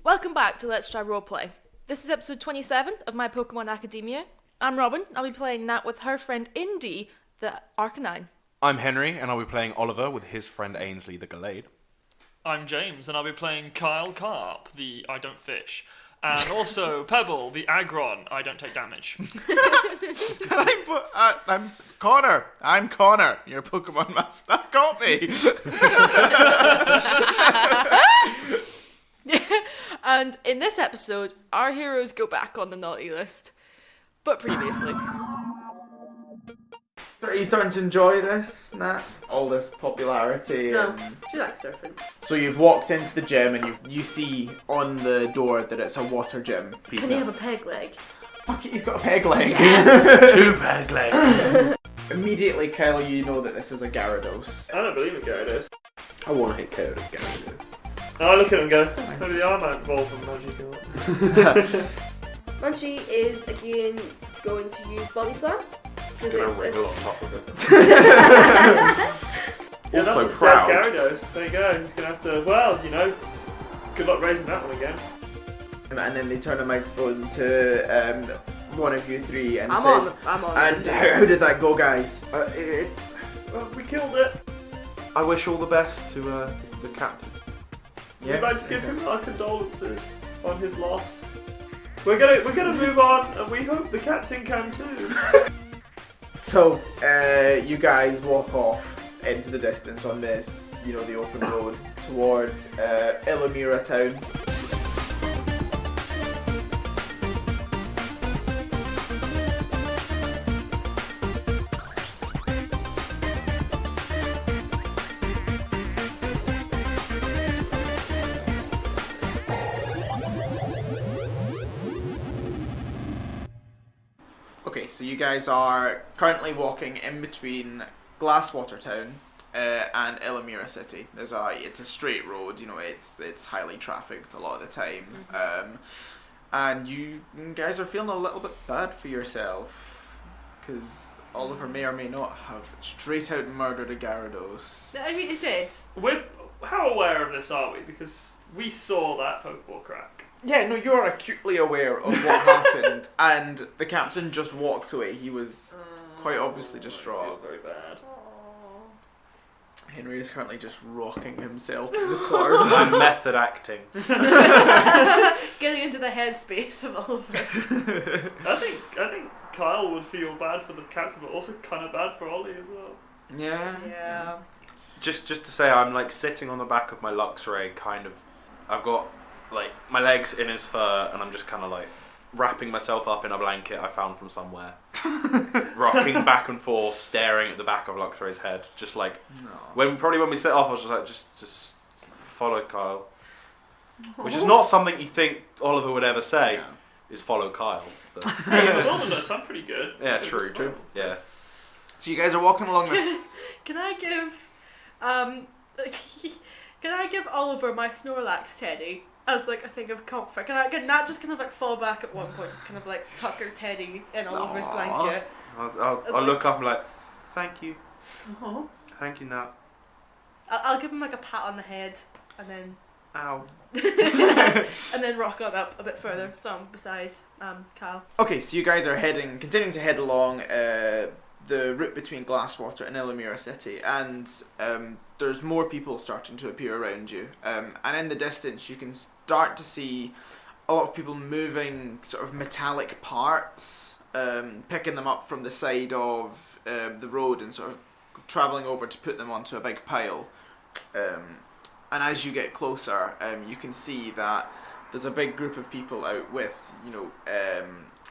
Welcome back to Let's Try Roleplay. This is episode 27 of My Pokemon Academia. I'm Robin. I'll be playing Nat with her friend Indy, the Arcanine. I'm Henry, and I'll be playing Oliver with his friend Ainsley, the Gallade. I'm James, and I'll be playing Kyle Carp, the I don't fish. And also Pebble, the Aggron, I don't take damage. I'm Connor. I'm Connor, your Pokemon master. That got me. And in this episode, our heroes go back on the naughty list. But previously. Are you starting to enjoy this, Nat? All this popularity? No, And... she likes surfing. So you've walked into the gym and you see on the door that it's a water gym. Can he have a peg leg? Fuck it, he's got a peg leg. Yes. 2 peg legs. Immediately, Kyle, you know that this is a Gyarados. I don't believe in Gyarados. I want to hit Kyle with Gyarados. I look at him and go, maybe the arm might evolve from Magikarp. Munchie is again going to use Body Slam. He's gonna wriggle on top of it. Yeah, Also that's proud. A dead Gyarados. There you go. He's going to have to, well, you know, good luck raising that one again. And then they turn the microphone to one of you three and I'm says, on. And how did that go, guys? Well, we killed it. I wish all the best to the captain. We'd like to give him our condolences on his loss. We're gonna move on, and we hope the captain can too. So, you guys walk off into the distance on this, the open road towards Illamira town. Okay, so you guys are currently walking in between Glasswater Town and Illamira City. It's a straight road, it's highly trafficked a lot of the time. And you guys are feeling a little bit bad for yourself, because Oliver may or may not have straight out murdered a Gyarados. I mean, it did. How aware of this are we? Because we saw that Pokeball crack. Yeah, no, you're acutely aware of what happened, and the captain just walked away. He was quite obviously I feel distraught. very bad. Henry is currently just rocking himself in the corner. I'm method acting. Getting into the headspace of Oliver. I think Kyle would feel bad for the captain, but also kind of bad for Ollie as well. Yeah. Just to say, I'm like sitting on the back of my Luxray, kind of. I've got like my legs in his fur, and I'm just kind of like wrapping myself up in a blanket I found from somewhere, rocking back and forth, staring at the back of Luxray's head, just like when we set off, I was just like, just follow Kyle, which is not something you think Oliver would ever say. Is follow Kyle. But. Hey, the wilderness, I'm pretty good. Yeah, true. Yeah. So you guys are walking along this. Can I give Oliver my Snorlax teddy as like a thing of comfort? Can Nat just kind of like fall back at one point, just kind of like tuck her teddy in Oliver's blanket? I'll look up and be like, thank you. Uh-huh. Thank you, Nat. I'll give him like a pat on the head, and then Ow. and then rock on up a bit further. So I'm beside Kyle. Okay, so you guys are continuing to head along the route between Glasswater and Illamira City, and there's more people starting to appear around you. And in the distance, you can start to see a lot of people moving sort of metallic parts, picking them up from the side of the road and sort of travelling over to put them onto a big pile. And as you get closer, you can see that there's a big group of people out with,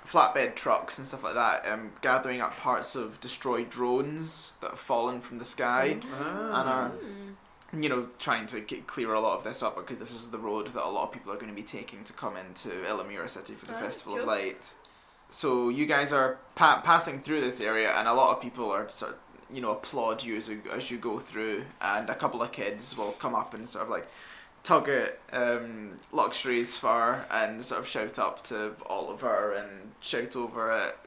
flatbed trucks and stuff like that, gathering up parts of destroyed drones that have fallen from the sky, and are, trying to clear a lot of this up, because this is the road that a lot of people are going to be taking to come into Illamira City for the Festival of Light. So you guys are passing through this area, and a lot of people are sort of, applaud you as you go through, and a couple of kids will come up and sort of like tug at Luxray's fur and sort of shout up to Oliver and shout over at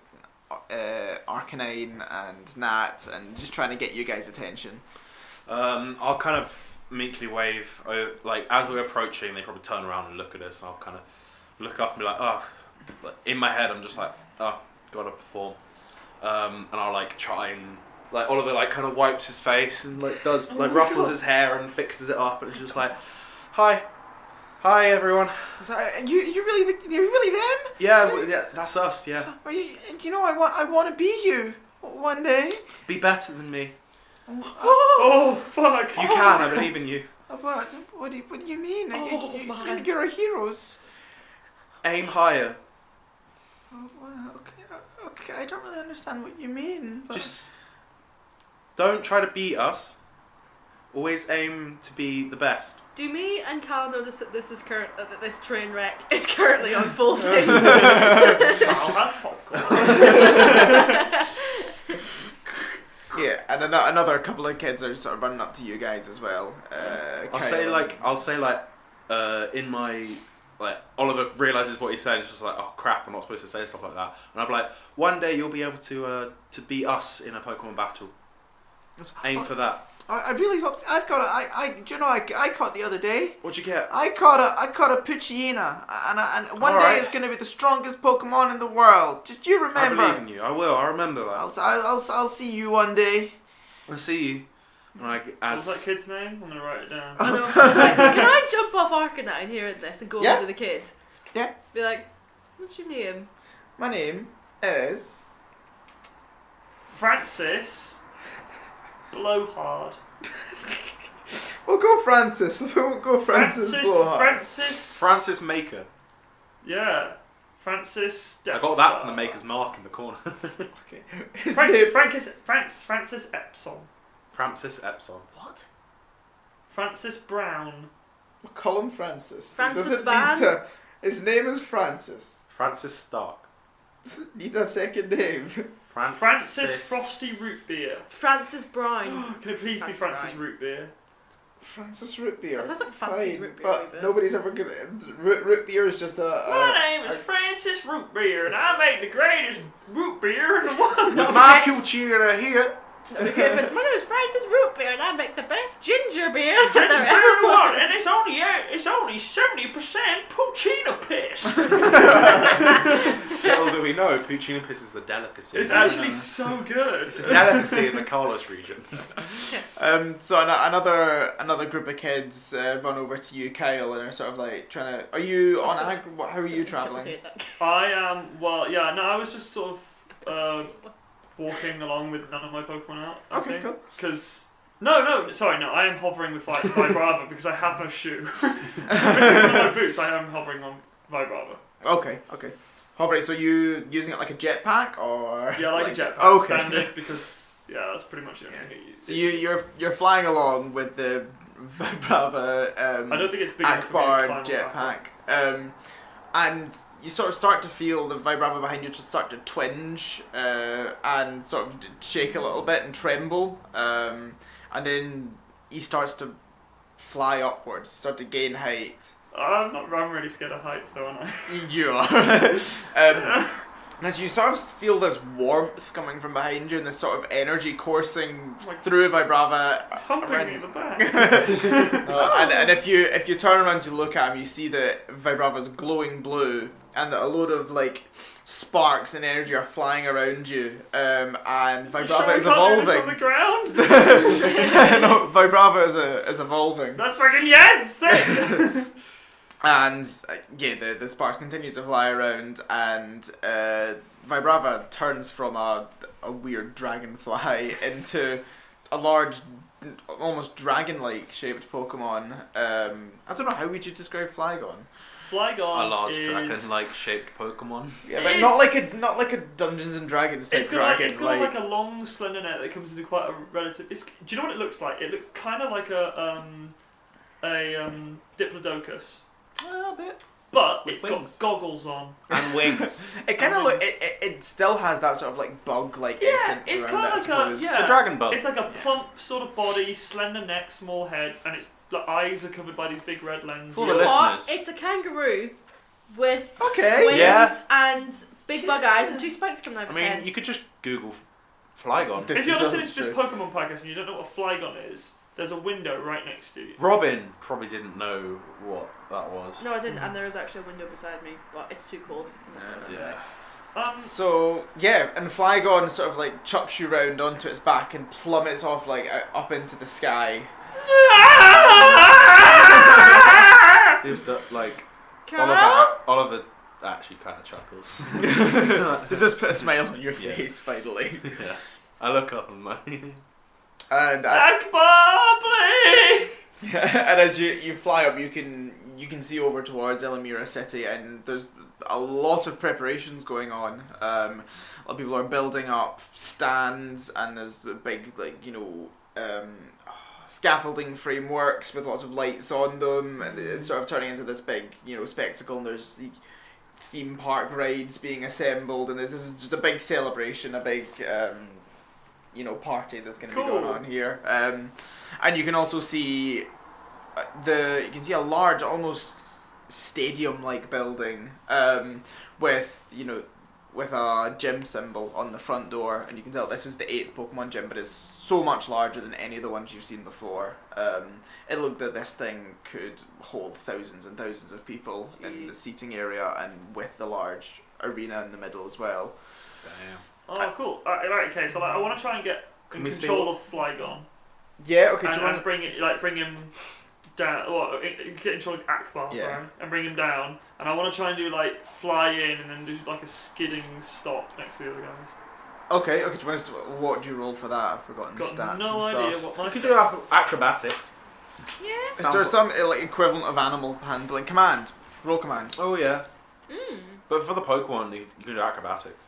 Arcanine and Nat, and just trying to get you guys' attention. I'll kind of meekly wave. Like as we're approaching, they probably turn around and look at us. And I'll kind of look up and be like, oh. But in my head, I'm just like, oh, gotta perform. And I'll like try and like Oliver like kind of wipes his face and like does like ruffles his hair and fixes it up and it's just like, hi everyone. So, you're really them? Yeah, that's us. Yeah. So, you know, I want to be you one day. Be better than me. Oh fuck! You can. I believe in you. What do you mean? Oh, You're our heroes. Aim higher. Oh, well, okay. I don't really understand what you mean. But... Just don't try to beat us. Always aim to be the best. Do me and Cal notice that that this train wreck is currently unfolding? Oh, that's popcorn. Yeah, and another couple of kids are sort of running up to you guys as well. I'll say in my like Oliver realizes what he's saying. It's just like, oh crap, I'm not supposed to say stuff like that. And I'll be like, one day you'll be able to beat us in a Pokemon battle. Aim for that. I really hope I've got do you know I caught the other day. What'd you get? I caught a Poochyena, and one day it's going to be the strongest Pokemon in the world. Just you remember. I believe in you. I will. I remember that. I'll see you one day. I'll see you. What's that kid's name? I'm gonna write it down. I know. Can I jump off Arcanine hearing this and go over to the kid? Yeah. Be like, what's your name? My name is Francis Blowhard. We'll go Francis. We won't go Francis Blowhard. Francis Maker. Yeah. Francis. I got that from the Maker's mark in the corner. Okay. Francis Epsom. Francis Epsom. What? Francis Brown. We'll call him Francis. Francis He doesn't Van? need to. His name is Francis. Francis Stark. Doesn't need a second name. Francis Frosty Root Beer. Francis Brown. Can it please be Francis Root Beer? Francis Root Beer. That sounds like Fancy's Fine, root beer. but nobody's ever gonna. Root beer is just My name is Francis Root Beer, and I make the greatest root beer in the world. Michael Cheer here. My name is Francis Root Beer, and I make the best ginger beer Ginger there beer ever in the world, was. and it's only 70% Poochyena piss. Little do we know, Poochyena piss is the delicacy. It's actually so good. It's a delicacy in the Carlos region. So another group of kids run over to you, Kyle, and are sort of like trying to. Are you on ag? How are you traveling? I am. Well, yeah. No, I was just sort of walking along with none of my Pokemon out. Okay, cool. Because sorry, I am hovering with Vibrava because I have no shoe. I'm missing one of my boots. I am hovering on Vibrava. Okay. Hovering. So you using it like a jetpack or? Yeah, like a jetpack. Okay. Standard because that's pretty much the only thing I use. So you're flying along with the Vibrava. I don't think it's big enough for me to Akbar climb jetpack. And you sort of start to feel the Vibrava behind you just start to twinge and sort of shake a little bit and tremble. And then he starts to fly upwards, start to gain height. I'm really scared of heights though, aren't I? You are. And as you sort of feel this warmth coming from behind you and this sort of energy coursing through Vibrava. It's humping me in the back. And if you turn around to look at him, you see that Vibrava's glowing blue and that a load of like sparks and energy are flying around you. And Vibrava is evolving. This on the ground? No, Vibrava is evolving. That's fucking yes! Sick! And the sparks continue to fly around, and Vibrava turns from a weird dragonfly into a large, almost dragon-like shaped Pokemon. I don't know, how would you describe Flygon? Flygon A large is... dragon-like shaped Pokemon. Yeah, but not like a Dungeons and Dragons type dragon. It's got like a long slender neck that comes into quite a relative. Do you know what it looks like? It looks kind of like a Diplodocus. A bit. But With it's wings. got goggles on. And wings. It kind of look. It still has that sort of like bug-like essence it's around kind it, I of like suppose. a a dragon bug. It's like a plump sort of body, slender neck, small head, and its eyes are covered by these big red lenses. For You the know what? listeners. It's a kangaroo with Okay. wings Yeah. and big bug eyes and two spikes coming out I of its head. mean, you could just Google Flygon. This If you're is listening to this true. Pokemon podcast and you don't know what a Flygon is, there's a window right next to you. Robin probably didn't know what that was. No, I didn't, and there is actually a window beside me, but it's too cold. Yeah. So yeah, and Flygon sort of like chucks you round onto its back and plummets off like up into the sky. Just like Carol? Oliver actually kind of chuckles. Does this put a smile on your Yeah. face finally? Yeah. I look up and like. And Akbar, please! and as you fly up, you can see over towards Elamira City, and there's a lot of preparations going on. A lot of people are building up stands, and there's the big scaffolding frameworks with lots of lights on them, and it's sort of turning into this big spectacle. And there's the theme park rides being assembled, and this is just a big celebration, a big party that's going to be going on here. And you can also see a large, almost stadium-like building with a gym symbol on the front door, and you can tell this is the 8th Pokemon gym, but it's so much larger than any of the ones you've seen before. It looked that this thing could hold thousands and thousands of people in the seating area, and with the large arena in the middle as well. Damn. Oh, cool. Right, okay, so I want to try and get in control of Flygon. Yeah, okay. And bring him down. Well, get in control of Akbar, Yeah. sorry, and bring him down. And I want to try and do fly in and then do a skidding stop next to the other guys. Okay. Do you want to, what do you roll for that? I've forgotten Got stats no and idea stuff. what my You could stats do acrobatics. Yeah. Is there some equivalent of animal handling? Command. Roll command. Oh yeah. Mm. But for the Pokemon, you can do acrobatics.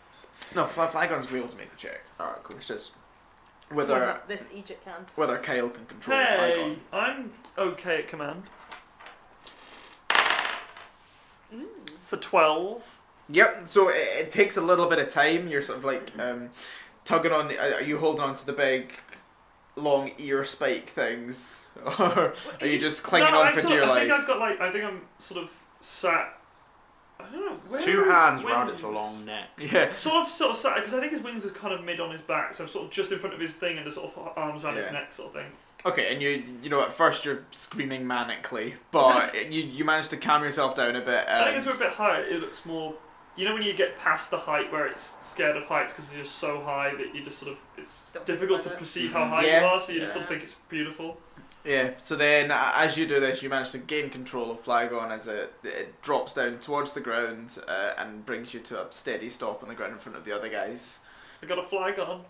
No, Flygon's going to be able to make the check. Alright, cool. It's just Well, whether not this Egypt can. Kyle can control Hey, Flygon. I'm okay at command. Mm. So 12. Yep. So it takes a little bit of time. You're sort of tugging on. Are you holding on to the big, long ear spike things, or are you just clinging on for dear life? I think I'm sort of sat. I don't know. Where Two are hands his round its wings? long neck. Yeah. Sort of sat because I think his wings are kind of mid on his back, so I'm sort of just in front of his thing and the sort of arms around his Yeah. neck, sort of thing. Okay, and you at first you're screaming manically, but you manage to calm yourself down a bit. I think as we're a bit higher, it looks more. You know when you get past the height where it's scared of heights because it's just so high that you just sort of it's Don't difficult to think about it. perceive how high Yeah. you are, so you just Yeah. sort of think it's beautiful. Yeah, so then as you do this, you manage to gain control of Flygon as it drops down towards the ground and brings you to a steady stop on the ground in front of the other guys. I got a Flygon.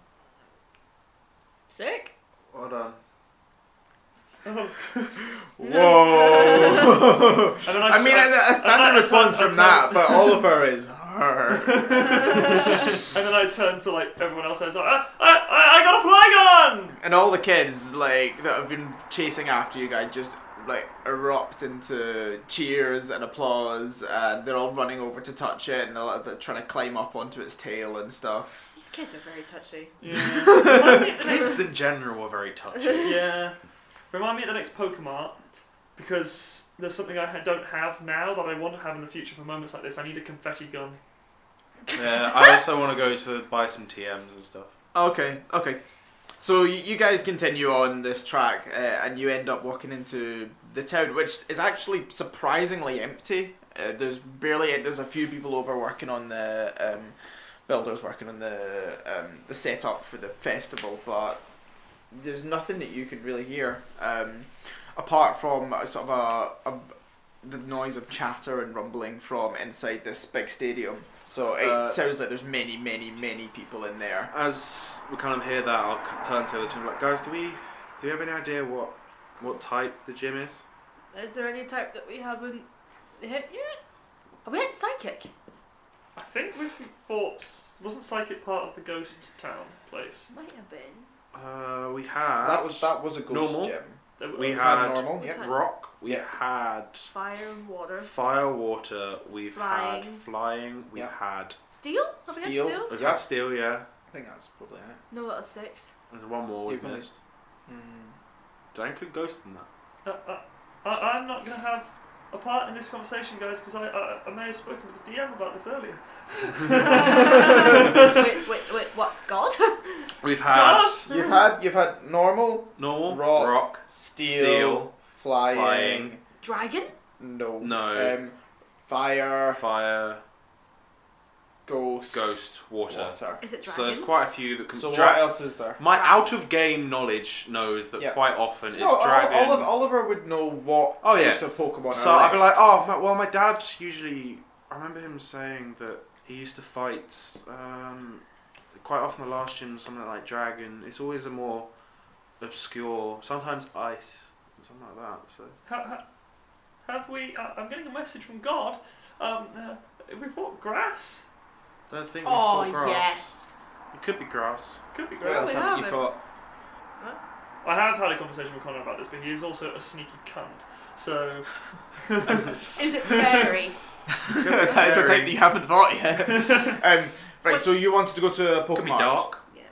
Sick. Well done. Oh. Whoa! And then I mean, a standard response from that, but Oliver is hurt. And then I turn to everyone else and I was like, I got a Flygon! And all the kids that have been chasing after you guys just erupt into cheers and applause, and they're all running over to touch it, and they're trying to climb up onto its tail and stuff. These kids are very touchy. Yeah. Remind me at the next, Kids in general are very touchy. yeah. Remind me at the next Pokemart, because there's something I don't have now that I want to have in the future for moments like this. I need a confetti gun. Yeah, I also want to go to buy some TMs and stuff. Okay. So you guys continue on this track, and you end up walking into the town, which is actually surprisingly empty. There's a few people over working on the builders working on the setup for the festival, but there's nothing that you could really hear apart from the noise of chatter and rumbling from inside this big stadium. So it sounds like there's many, many, many people in there. As we kind of hear that, I'll turn to the two like, guys, do you have any idea what type the gym is? Is there any type that we haven't hit yet? Are we at Psychic? I think we thought, wasn't Psychic part of the Ghost Town place? Might have been. We had That was a ghost normal. gym. We had had normal, yep. rock. We Yeah. had Fire and water. fire, water. We've had Flying. flying. We've Yep. had Steel? Have we Steel. had steel? we've Yep. had steel. Yeah. I think that's probably it. No, that was 6. There's one more we've You've missed. Did I include ghost in that? I'm not gonna have a part in this conversation, guys, because I may have spoken with the DM about this earlier. wait, what? God? We've had You've had normal, normal, rock, steel, flying, Dragon? No. Fire, ghost, water. Is it dragon? So there's quite a few that can. So what else is there? My Grass. out of game knowledge knows that Yeah. quite often it's No, dragon. Oliver would know what Oh, yeah. types of Pokemon So are I'd be left. like, well, my dad usually. I remember him saying that he used to fight quite often the last gym, something like dragon. It's always a more obscure, sometimes ice, something like that. So Have we? I'm getting a message from God. We fought grass. don't think we Oh, fought grass. yes. It could be grass. Could be What grass. else we haven't you haven't. thought? I have had a conversation with Connor about this, but he is also a sneaky cunt. So Is it fairy? That is a type that you haven't thought yet. Right, so you wanted to go to a Could be Pokemon. dark. Yeah.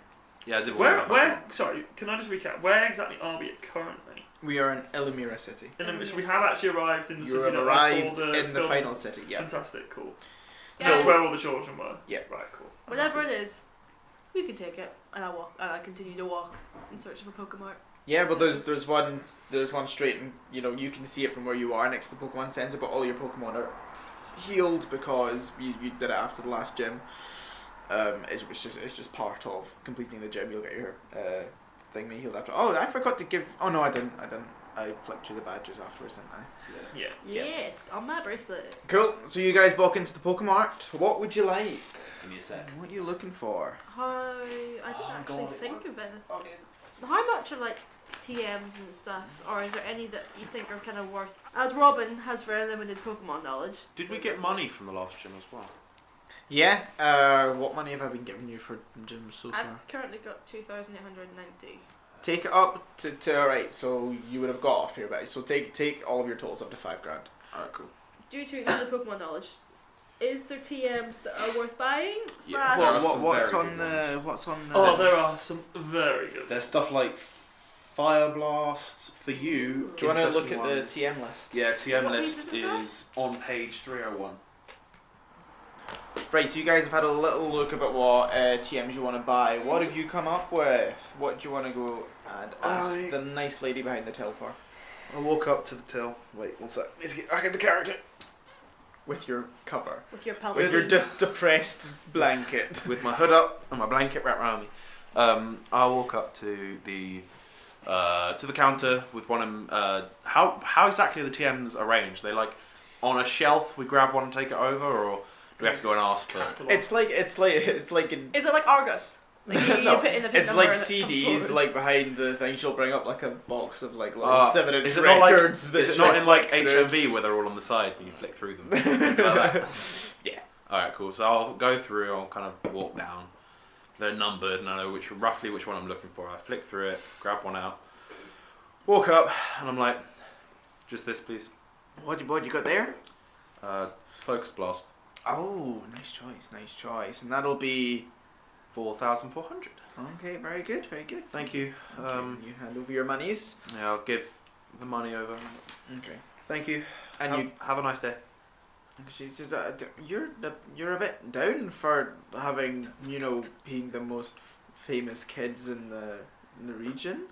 Yeah, I did. where? Sorry, can I just recap? Where exactly are we currently? We are in Elmira City. So we have actually arrived in the You city have that I arrived saw in the buildings. final city, yeah. Fantastic, cool. Yeah. That's where all the children were. Yeah. Right, cool. Whatever it is, we can take it, and I continue to walk in search of a Pokemon. Yeah, but there's one straight, and you can see it from where you are next to the Pokemon Center, but all your Pokemon are healed because you did it after the last gym. It's just part of completing the gym. You'll get your thing healed after. Oh, I forgot to give. Oh no, I didn't. I flicked you the badges afterwards, didn't I? Yeah. Yeah, it's on my bracelet. Cool. So you guys walk into the Pokemart. What would you like? Give me a sec. What are you looking for? I didn't Oh, actually God, think of anything. How much are like TMs and stuff, or is there any that you think are kind of worth? As Robin has very limited Pokemon knowledge. Did we get money from the last gym as well? Yeah. What money have I been giving you for gyms so far? I've currently got 2,890. Take it up to alright. So you would have got off here, but so take all of your totals up to $5,000. Alright, cool. Due to the Pokemon knowledge, is there TMs that are worth buying? Yeah. Slash, Well, some What's very on good the What's on the? Oh, There's- there are some very good. There's stuff like Fire Blast for you. Do you want to look interesting at the ones. TM list? Yeah, TM What page list does it say? is on page 301. Right, so you guys have had a little look about what TMs you want to buy. What have you come up with? What do you want to go and ask I- the nice lady behind the till for? I walk up to the till. Wait, one sec. Need to get back into character. With your cover. with your Palpatine. With your just depressed blanket. With my hood up and my blanket wrapped around me. I walk up to the counter with one of them. How exactly are the TMs arranged? They like on a shelf. We grab one and take it over, or do we have to go and ask for it? Catalog. It's like in, Is it like Argus? Like you No, put in the pin it's number like and it comes CDs forward. like behind the thing. She'll bring up like a box of like little 7-inch is it not like? records. that Is it she'll not in like flick through. HMV where they're all on the side and you flick through them? Like that? Yeah. All right, cool. So I'll go through. I'll kind of walk down. They're numbered, and I know roughly which one I'm looking for. I flick through it, grab one out, walk up, and I'm like, "Just this, please." What you got there? Focus Blast, Oh, nice choice. And that'll be 4,400. okay. Very good. Thank you. Okay, you hand over your monies. Yeah, I'll give the money over. Okay. Thank you. And Have a nice day. she says, "You're a bit down for having being the most famous kids in the region.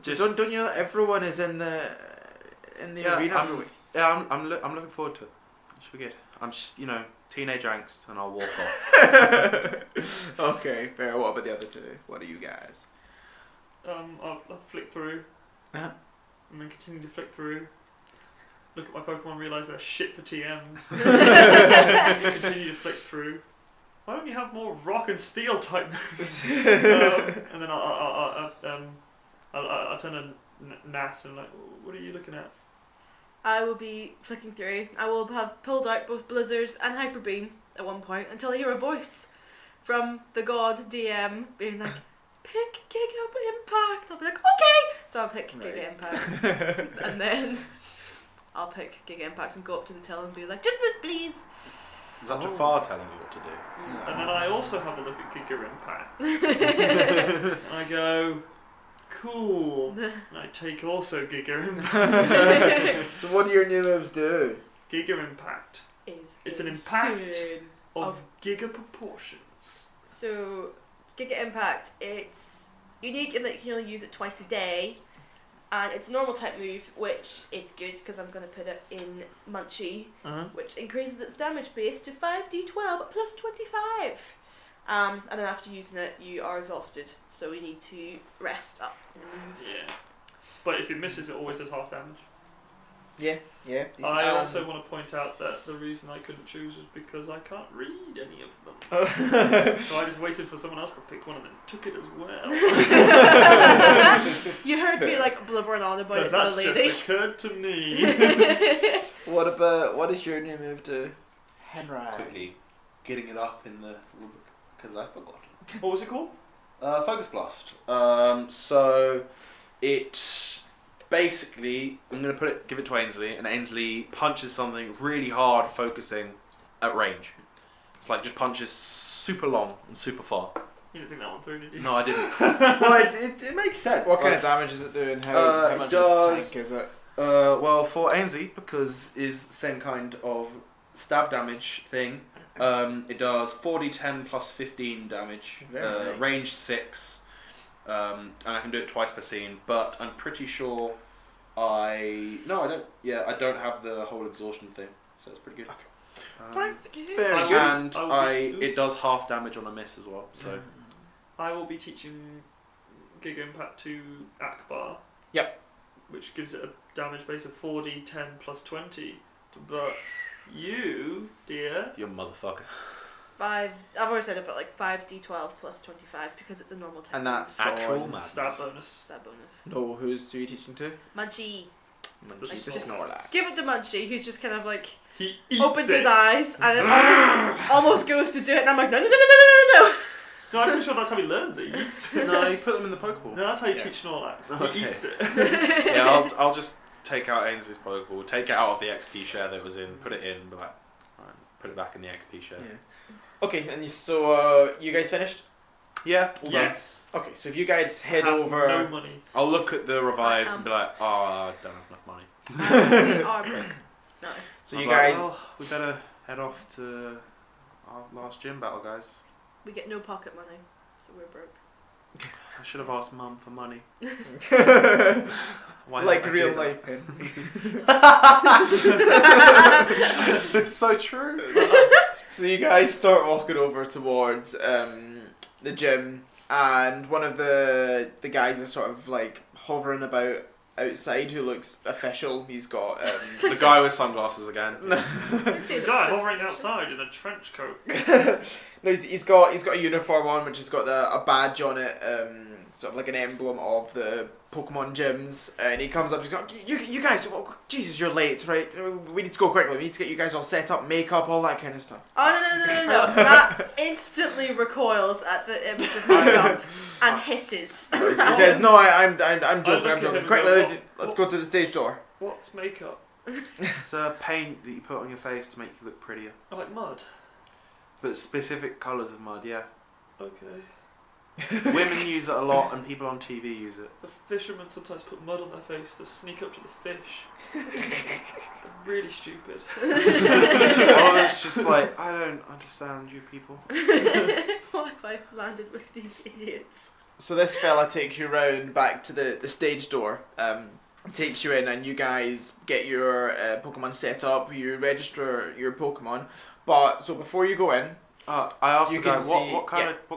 Just- Don't you know that everyone is in the Yeah, arena? I'm looking forward to it. It should be good. I'm just teenage angst, and I'll walk off. Okay, fair. What about the other two? What are you guys? I'll flick through, Uh-huh. and then continue to flick through. Look at my Pokemon, realise they're shit for TMs. Continue to flick through. Why don't you have more rock and steel type moves? And then I'll turn a gnat and like, what are you looking at? I will be flicking through. I will have pulled out both Blizzards and Hyper Beam at one point until I hear a voice from the god DM being like, "Pick Giga Impact." I'll be like, "Okay." So I'll pick Right. Giga Impact, and then I'll pick Giga Impact and go up to the till and be like, "Just this, please." Is that Jafar telling you what to do? And then I also have a look at Giga Impact. And I go, cool. And I take also Giga Impact. So what do your new moves do? Giga Impact. It's an insane. impact of giga proportions. So, Giga Impact, it's unique in that you can only use it twice a day, and it's a normal type move, which is good because I'm going to put it in Munchie, which increases its damage base to 5d12 plus 25. And then after using it, you are exhausted, so we need to rest up and move. Yeah. But if it misses, it always does half damage. Yeah. I also want to point out that the reason I couldn't choose was because I can't read any of them. So I just waited for someone else to pick one and then took it as well. You heard me like blubbering on about it to the That's lady. just occurred to me. What does your new move do? Henry. Quickly getting it up in the because I forgot. What was it called? Focus Blast. So it's basically I'm gonna give it to Ainsley, and Ainsley punches something really hard, focusing at range. It's like just punches super long and super far. You didn't think that one through, did you? No, I didn't. Well, it makes sense. What kind of damage is it doing? How much of a tank is it? Well, for Ainsley, because is the same kind of stab damage thing, it does 4d10 plus 15 damage, Very nice. range 6, and I can do it twice per scene, but I'm pretty sure I don't have the whole exhaustion thing, so it's pretty good. That's good. Very I good. And will be- it does half damage on a miss as well, so I will be teaching Giga Impact to Akbar. Yep. Which gives it a damage base of 4d10 plus 20. But you, dear, you motherfucker. 5. I've always said it, but like 5d12 plus 25 because it's a normal type. And that's Actual on madness. stab bonus. stab bonus. No, who's are you teaching to? Munchie. Munchie Just- to Snorlax. Give it to Munchie, who's just kind of like He eats opens it. his eyes and it almost goes to do it, and I'm like, no. No, I'm pretty sure that's how he learns it. He eats it. No, you put them in the Pokeball. No, that's how you Yeah. teach Snorlax. Okay. He eats it. Yeah, I'll just take out Ainsley's Pokeball, take it out of the XP share that it was in, put it in, but like, alright, put it back in the XP share. Yeah. Okay, and so you guys finished? Yeah, all done. Yes. Okay, so if you guys head Have over. No money. I'll look at the revives and be like, oh, I don't have enough money. We are broke. No. So I'm you like, guys. well, we better head off to our last gym battle, guys. We get no pocket money, so we're broke. I should have asked Mum for money. Why like didn't I real do life. that? It's so true. So you guys start walking over towards the gym, and one of the guys is sort of like hovering about outside who looks official. He's got The guy with sunglasses again. The guy hovering outside in a trench coat. no, he's got a uniform on which has got a badge on it, sort of like an emblem of the Pokemon gyms, and he comes up and he's like, you guys, oh, Jesus, you're late, right? We need to go quickly. We need to get you guys all set up, makeup, all that kind of stuff. Oh no! That instantly recoils at the image of makeup and hisses. He says, "No, I'm joking. look I'm at him joking. and Quickly, go, let's go to the stage door." What's makeup? It's paint that you put on your face to make you look prettier. I like mud. But specific colours of mud, yeah. Okay. Women use it a lot and people on TV use it. The fishermen sometimes put mud on their face to sneak up to the fish. They're really stupid. Oh, it's just like, I don't understand you people. What have I landed with these idiots? So this fella takes you round back to the stage door, takes you in, and you guys get your Pokemon set up. You register your Pokemon, but so before you go in, I asked You the guy, can see- what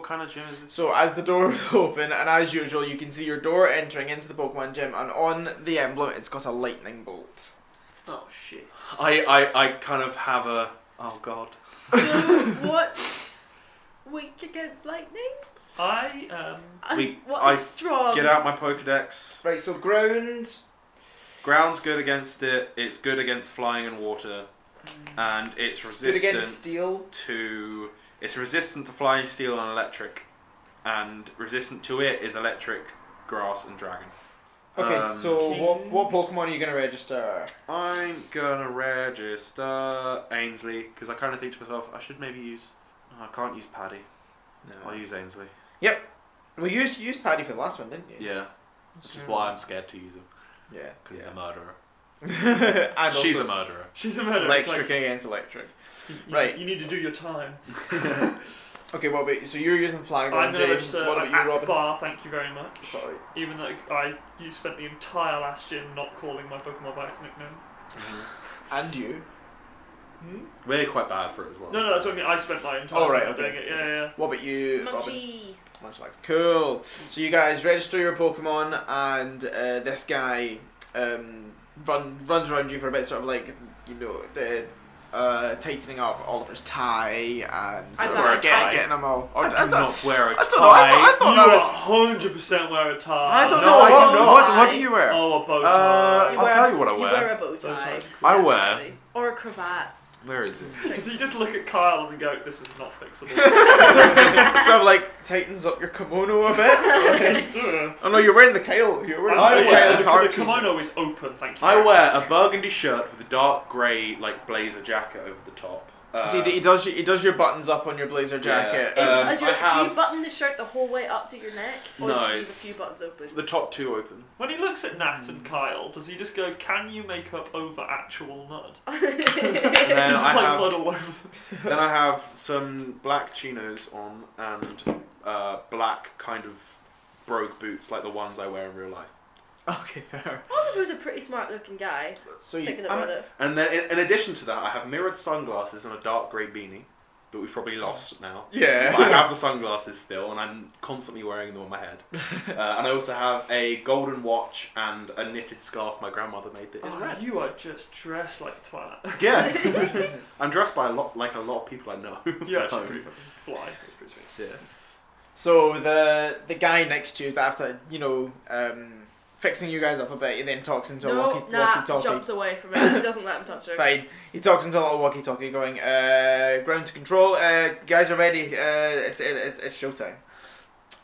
kind of gym is this? so as the door is open, and as usual, you can see your door entering into the Pokemon gym, and on the emblem, it's got a lightning bolt. Oh shit. I kind of have a, oh god. So what's weak against lightning? I Strong? Get out my Pokedex. Right, so ground. Ground's good against it. It's good against flying and water, and it's Good resistant against steel. to. It's resistant to flying, steel, and electric, and resistant to it is electric, grass, and dragon. Okay, so what Pokemon are you gonna register? I'm gonna register Ainsley because I kind of think to myself I should maybe use. Oh, I can't use Paddy. I'll use Ainsley. Well, you used Paddy for the last one, didn't you? Yeah. Which is why I'm scared to use him. Yeah. Because he's a murderer. And She's a also murderer. She's a murderer. electric against electric. Right. You need to do your time. Okay, what about so you're using flag I'm on going to James? register What about an you, Robin? Akbar, thank you very much. Sorry. Even though you spent the entire last gym not calling my Pokemon by its nickname. And you? We're quite bad for it as well. No, that's what I mean. I spent my entire Oh, right, time okay. doing it. Yeah. What about you, Robin? Munchy. Much like cool. So you guys register your Pokemon, and this guy runs around you for a bit, sort of like the tightening up all of his tie and sort of getting them all. I do not wear a tie. I don't know. I thought that You was. 100% wear a tie. I don't No, know. I do not. What do you wear? Oh, a bow tie. You I'll wear tell a- you what I You wear. wear a bow Bow tie. tie. I wear- Definitely. Or a cravat. Where is it? Does he just look at Kyle and go, "This is not fixable"? Sort of like tightens up your kimono a bit. Ugh. Oh no, you're wearing the Kyle. You're wearing I the wear Kyle the card kimono is open, thank you. I wear a burgundy shirt with a dark grey blazer jacket over the top. So he does your buttons up on your blazer jacket. Yeah. Do you button the shirt the whole way up to your neck? Or No, do you leave a it's- few buttons open? The top two open. When he looks at Nat and Kyle, does he just go, "Can you make up over actual mud?" And then Just I like have mud all over. then I have some black chinos on and black kind of brogue boots like the ones I wear in real life. Okay, fair. Oliver's a pretty smart looking guy. So you, Thinking about it. And then in addition to that, I have mirrored sunglasses and a dark grey beanie that we've probably lost now. yeah. But I have the sunglasses still, and I'm constantly wearing them on my head. And I also have a golden watch and a knitted scarf my grandmother made that is Oh, red. you are just dressed like a twat. Yeah, I'm dressed by a lot of people I know. You're actually pretty fucking fly. It's pretty sweet. Yeah. So the guy next to you, after fixing you guys up a bit, he then talks into a walkie-talkie. Jumps away from it. She doesn't let him touch her. Fine. He talks into a little walkie-talkie, going, "Ground to control. Guys are ready. It's showtime."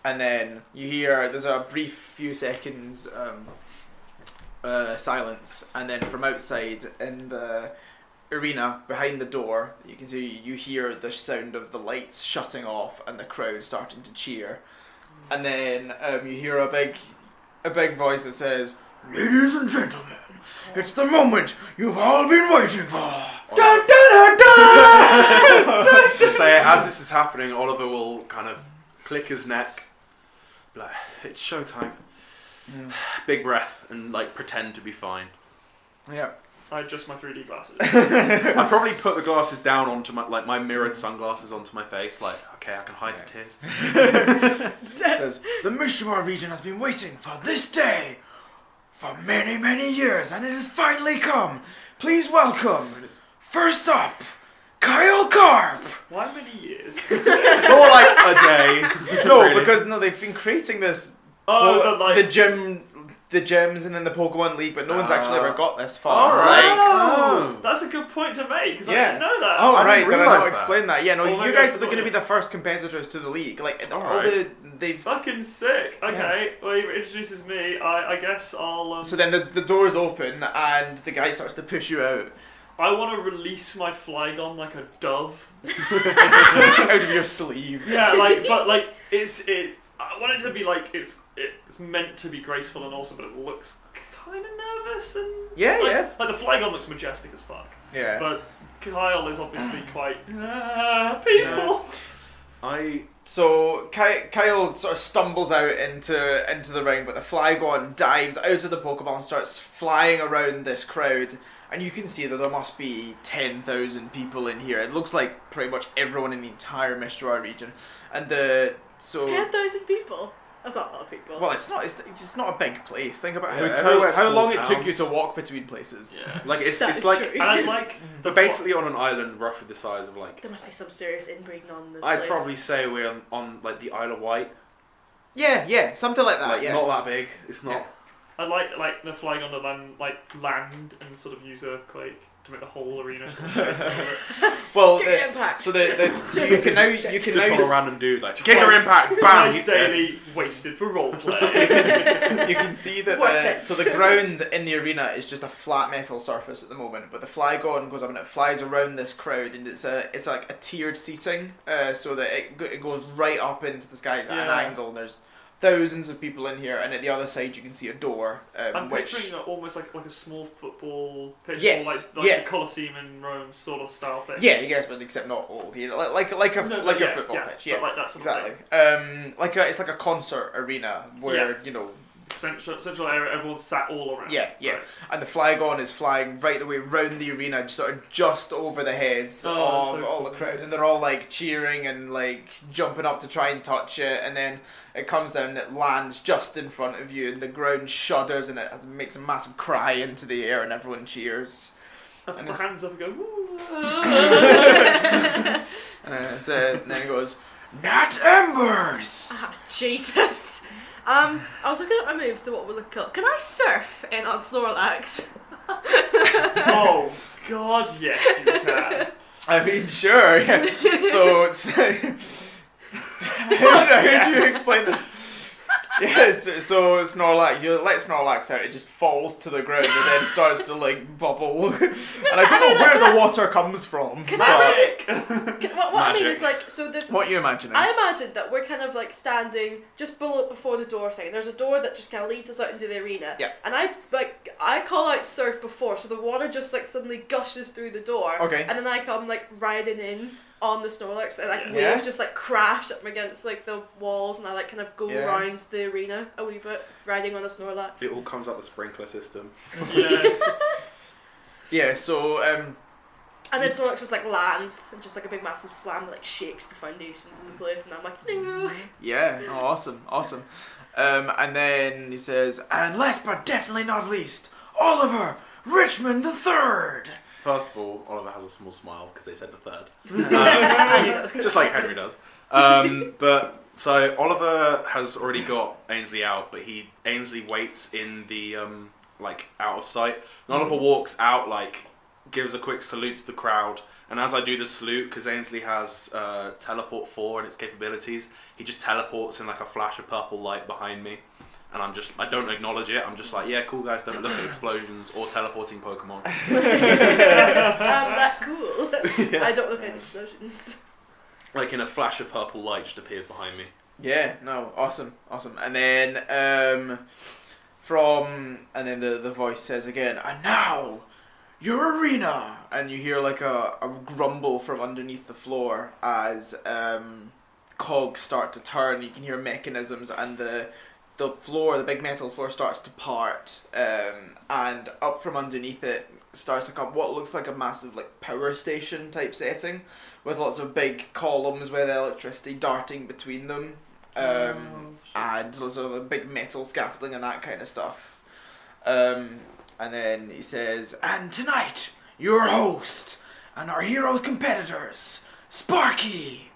And then you hear there's a brief few seconds silence, and then from outside in the arena behind the door, you can see you hear the sound of the lights shutting off and the crowd starting to cheer, and then you hear a big voice that says, "Ladies and gentlemen, it's the moment you've all been waiting for." Dun, dun, dun, dun! To say as this is happening, Oliver will kind of click his neck, be like, "It's showtime." Big breath and pretend to be fine. Yeah. I adjust my 3D glasses. I probably put the glasses down onto my mirrored sunglasses onto my face. Okay, I can hide the tears. It says, "The Mishima region has been waiting for this day for many, many years, and it has finally come. Please welcome, first up, Kyle Carp." Why many years? It's all like a day. No, Really. because they've been creating this. Oh, the gyms, and then the Pokemon League, but no one's actually ever got this far. all right. Oh, that's a good point to make because I Yeah. didn't know that. Oh, I right. didn't Did I realise not that. explain that? Yeah, no. Well, You maybe guys I are going to forgot. be the first competitors to the league. All Alright. they've. Fucking sick. Okay, well, he introduces me. I guess I'll. So then the doors open and the guy starts to push you out I want to release my Flygon like a dove. out of your sleeve. Yeah, but it's. I want it to be it's meant to be graceful and awesome, but it looks kind of nervous and. Yeah. Like the Flygon looks majestic as fuck. Yeah. But Kyle is obviously quite people. So Kyle sort of stumbles out into the ring, but the Flygon dives out of the Pokeball and starts flying around this crowd. And you can see that there must be 10,000 people in here. It looks like pretty much everyone in the entire Mishra region. And 10,000 people? That's not a lot of people. Well, it's not a big place. Think about Yeah, how everywhere's how long small it took you towns. to walk between places. Yeah. It's That is like true. And I it's like the basically on an island roughly the size of There must be some serious inbreeding on this I'd place. probably say we're on the Isle of Wight. Yeah, something like that. Not that big. It's not. I like the Flygon to land and sort of use earthquake to make the whole arena sort of shake. Well, Kick your impact. so you can now Just what a random dude Kick your impact, bam. Twice he's dead. daily wasted for roleplay. You can see that Worth it. so the ground in the arena is just a flat metal surface at the moment, but the Flygon goes up and it flies around this crowd, and it's like a tiered seating, so that it goes right up into the sky at an Yeah. angle. And there's thousands of people in here, and at the other side you can see a door. I'm which picturing almost like a small football pitch, Yes, or like yeah. the Colosseum in Rome sort of style thing. yeah, yes, but except not old. You know, like a football pitch. Yeah, but like that sort of exactly. thing. It's like a concert arena where you know. Central area, everyone's sat all around. Yeah. Right. And the flag-on is flying right the way round the arena, just over the heads of so all cool. the crowd, and they're all like cheering and like jumping up to try and touch it, and then it comes down, and it lands just in front of you, and the ground shudders, and it makes a massive cry into the air, and everyone cheers. I put And my it's- hands up and go, woo. And then it goes, Nat Embers! Ah, Jesus. I was looking at my moves to what would look cool. Can I surf in on Snorlax? Oh, God, yes, you can. I mean, sure, yeah. So it's how do you explain this? Yes, so Snorlax, you let Snorlax out, it just falls to the ground and then starts to like bubble. And I don't know where the water comes from. Can but Magic! What I mean Magic. is like, so there's. what are you imagining? I imagine that we're kind of like standing just before the door thing. There's a door that just kind of leads us out into the arena. Yeah. And I call out surf before, so the water just like suddenly gushes through the door. Okay. And then I come like riding in on the Snorlax, and like Yeah. waves just like crash up against like the walls, and I like kind of go Yeah. around the arena a wee bit, riding on a Snorlax. It all comes out the sprinkler system. Yes. Yeah, so And then Snorlax just like lands, and just like a big massive slam that like shakes the foundations into place, and I'm like, no. yeah, awesome. And then he says, and last but definitely not least, Oliver Richmond III. First of all, Oliver has a small smile because they said the third. I knew that was gonna Just like happen. Henry does. But so Oliver has already got Ainsley out, but Ainsley waits in the like out of sight. And Oliver walks out, like gives a quick salute to the crowd, and as I do the salute, because Ainsley has teleport 4 and its capabilities, he just teleports in like a flash of purple light behind me. And I don't acknowledge it. I'm just like, yeah, cool guys, don't look at explosions or teleporting Pokemon. That cool. Yeah. I don't look at explosions. Like in a flash of purple light just appears behind me. Yeah, no, awesome. And then the voice says again, and now your arena, and you hear like a grumble from underneath the floor as cogs start to turn. You can hear mechanisms, and the floor, the big metal floor, starts to part, and up from underneath it starts to come what looks like a massive like power station type setting with lots of big columns with electricity darting between them, and lots of a big metal scaffolding and that kind of stuff. And then he says, and tonight your host and our heroes competitors, Sparky.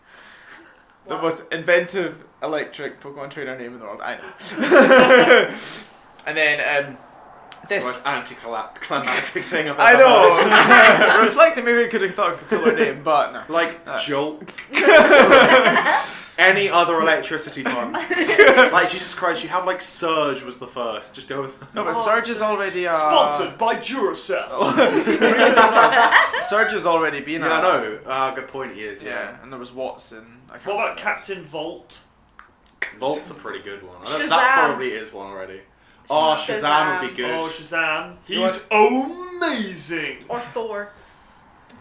The What? most inventive electric Pokemon trainer name in the world, I know. And then It's the most anticlimactic thing I've I ever heard. know. Reflecting, maybe I could have thought of a cooler name, but no. Like Jolt. Any other electricity pun. Like Jesus Christ, you have like Surge was the first. Just go with No, but Oh, Surge is already Sponsored by Duracell. Surge has already been. Yeah, I know. Good point. He is. Yeah, Yeah. and there was Watson. I can't What about remember. Captain Volt? Volt's a pretty good one. Shazam. That probably is one already. Oh, Shazam would be good. Oh, Shazam. You He's amazing. Or Thor.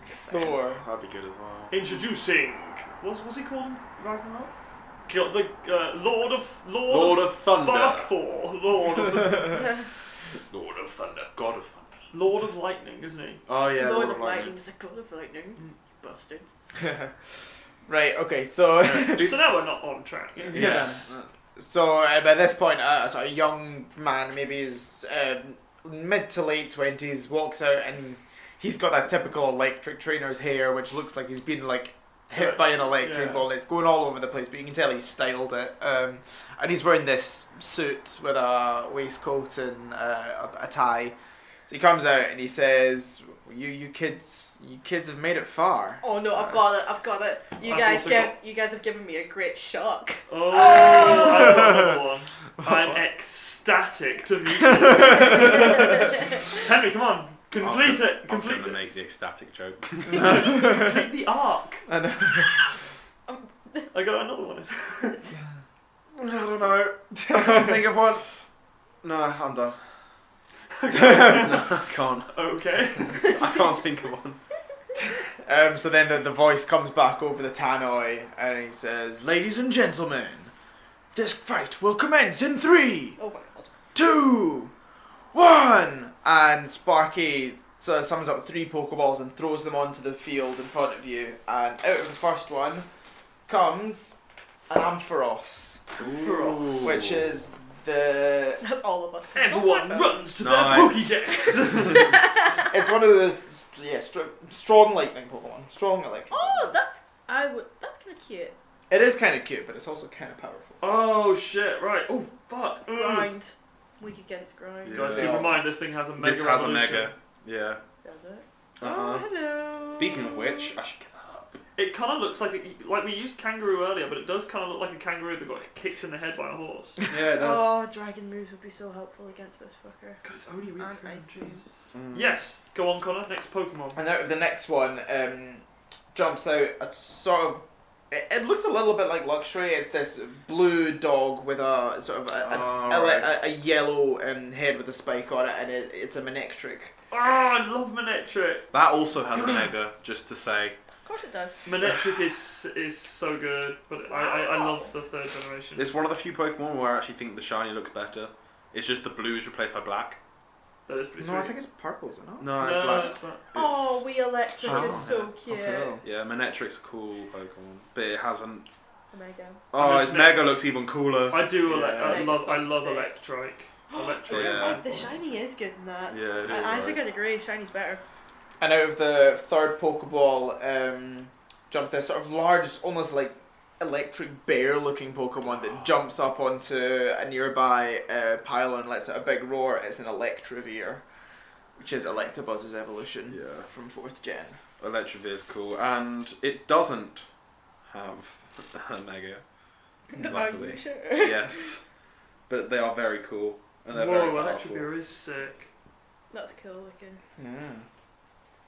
Thor? That'd be good as well. Introducing. What's he called in Ragnarok? The Lord of Thunder. Spark Thor. Lord of Lord of Thunder, God of Thunder. Lord of Lightning, isn't he? Oh yeah, Lord of Lightning is a God of Lightning. Bastards. Right. Okay. So. So now we're not on track. Yeah. So by this point, a sort of young man, maybe his mid to late 20s, walks out and he's got that typical electric trainer's hair, which looks like he's been like hit by an electric Yeah. ball. It's going all over the place, but you can tell he's styled it. And he's wearing this suit with a waistcoat and a tie. So he comes out and he says, "You kids have made it far." Oh no, I've got it. You I've guys also give got- you guys have given me a great shock. Oh, I've got another one. I'm ecstatic to meet you. Henry, come on. Complete it. I was Complete going to it. make the ecstatic joke. Complete the arc. And I got another one. I don't know. I can't think of one. No, I'm done. No, I can't. Okay. I can't think of one. So then the voice comes back over the tannoy and he says, "Ladies and gentlemen, this fight will commence in 3, Oh my god. 2, 1." And Sparky sums up 3 Pokeballs and throws them onto the field in front of you. And out of the first one comes an Ampharos, Ampharos. which is the... That's all of us. Everyone runs to their Nine. Pokédex. It's one of those, strong lightning Pokemon. Strong electric. Oh, that's kind of cute. It is kind of cute, but it's also kind of powerful. Oh shit! Right. Oh fuck. Grind. Weak against grind. Yeah. Guys, keep in mind this thing has a mega. This has a evolution. mega. Yeah. Does it? Uh-huh. Oh, hello. Speaking of which, I should get that up. It kind of looks like we used kangaroo earlier, but it does kind of look like a kangaroo that got kicked in the head by a horse. Yeah, it does. Oh, dragon moves would be so helpful against this fucker. God, it's only weak And to ice Jesus. Mm. Yes, go on, Connor. Next Pokemon. And out of the next one, jumps out a sort of... It looks a little bit like Luxury. It's this blue dog with a sort of a yellow head with a spike on it, and it's a Manectric. Oh, I love Manectric. That also has a mega, just to say. Of course it does. Manectric is so good, but I love the 3rd generation. It's one of the few Pokemon where I actually think the shiny looks better. It's just the blue is replaced by black. That is pretty No, sweet. I think it's purple, is it not? No, it's No, black. it's black. Oh, we electric Oh. is so cute. Okay. Yeah, Manectric's a cool Pokemon, but it hasn't. Omega. Oh, And its this mega looks even cooler. I do. Yeah. I love Sick. Electrike. Electric. Yeah. The shiny is good in that. Yeah, it is. I think right. I'd agree. Shiny's better. And out of the 3rd Pokeball, jumps this sort of large, almost like electric bear-looking Pokemon that jumps up onto a nearby pylon and lets out a big roar. It's an Electivire, which is Electabuzz's evolution Yeah. from 4th gen. Electrovir is cool, and it doesn't have a mega. Are Luckily. you sure? Yes, but they are very cool, and they're very Whoa, powerful. Electrivire is sick. That's cool looking. Yeah.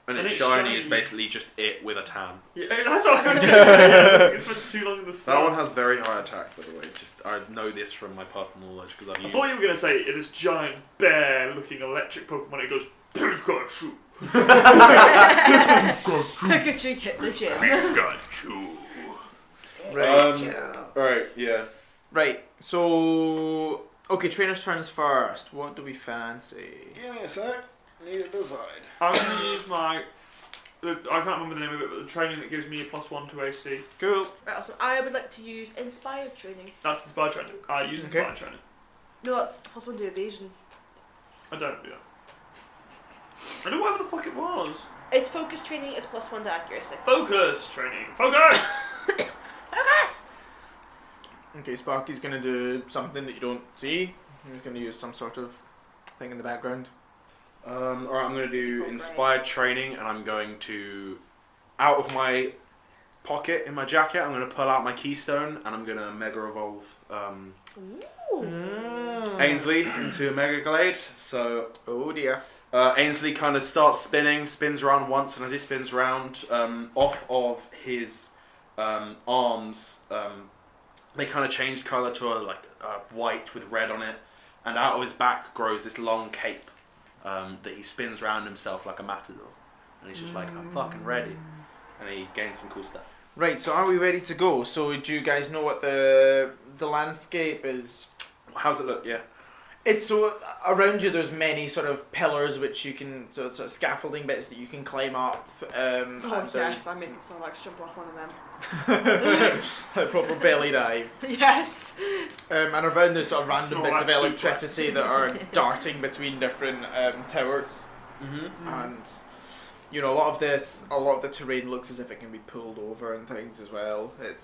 And And its it's shiny shiny. is basically just it with a tan. Yeah, that's what I was going to say. It's been too long in the sun. That one has very high attack, by the way. Just I know this from my personal knowledge because I've I used. thought you were going to say it is giant bear-looking electric Pokemon. It goes Pikachu. Pikachu hit the gym. Pikachu. Right. Right. Yeah. Right. So, okay, trainers' turns first. What do we fancy? Give me a sec. I need to decide. I'm going to use my... I can't remember the name of it, but the training that gives me a +1 to AC. Cool. Right, so I would like to use inspired training. That's Inspired Training. I use Okay. Inspired Training. No, that's +1 to evasion. I don't do that. I know whatever the fuck it was. It's focus training. It's +1 to accuracy. Focus Training. Focus! Focus. Okay, Sparky's gonna do something that you don't see. He's gonna use some sort of thing in the background. Alright, I'm going to do Cool, inspired training, and I'm going to, out of my pocket in my jacket, I'm going to pull out my keystone, and I'm going to Mega Evolve Ooh. Ainsley into a Mega Glade. So Oh dear. Ainsley kind of starts spins around once, and as he spins around, off of his arms, they kind of change colour to white with red on it, and out of his back grows this long cape that he spins around himself like a matador, and he's just like, I'm fucking ready, and he gains some cool stuff. Right, so are we ready to go? So do you guys know what the landscape is? How's it look? Yeah. It's so around you. There's many sort of pillars which you can sort of scaffolding bits that you can climb up. Oh and yes, I mean, so I'd like to jump off one of them. there's a proper belly dive. Yes. And around there's sort of random Sort bits of of like electricity that are darting between different towers. Mm-hmm. And you know, a lot of the terrain looks as if it can be pulled over and things as well. It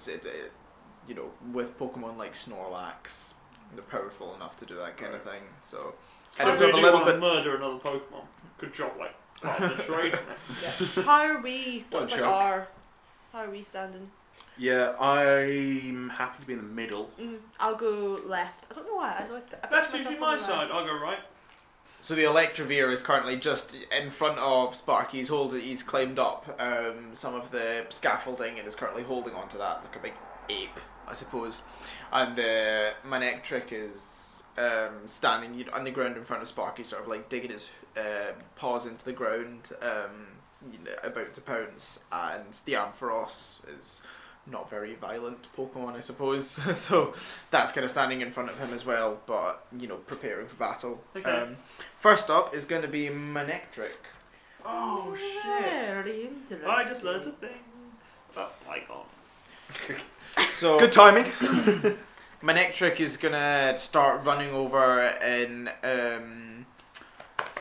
you know, with Pokemon like Snorlax, they're powerful enough to do that kind of thing. So, and I it's sort of really a little want to bit. murder another Pokemon. Good job, like, part of the trade. Yeah. How are we? Don't What's like choke. our? How are we standing? Yeah, I'm happy to be in the middle. I'll go left. I don't know why. I like that. Left you to my side, I'll go right. So the Electivire is currently just in front of Sparky. He's climbed up some of the scaffolding and is currently holding onto that like a big ape, I suppose. And the Manectric is standing on the ground in front of Sparky, sort of like digging his paws into the ground, about to pounce. And the Ampharos is not very violent Pokemon, I suppose. So that's kind of standing in front of him as well, but preparing for battle. Okay. First up is going to be Manectric. Oh shit! Very interesting. I just learned a thing about Flygon. So Good timing. Manectric is gonna start running over in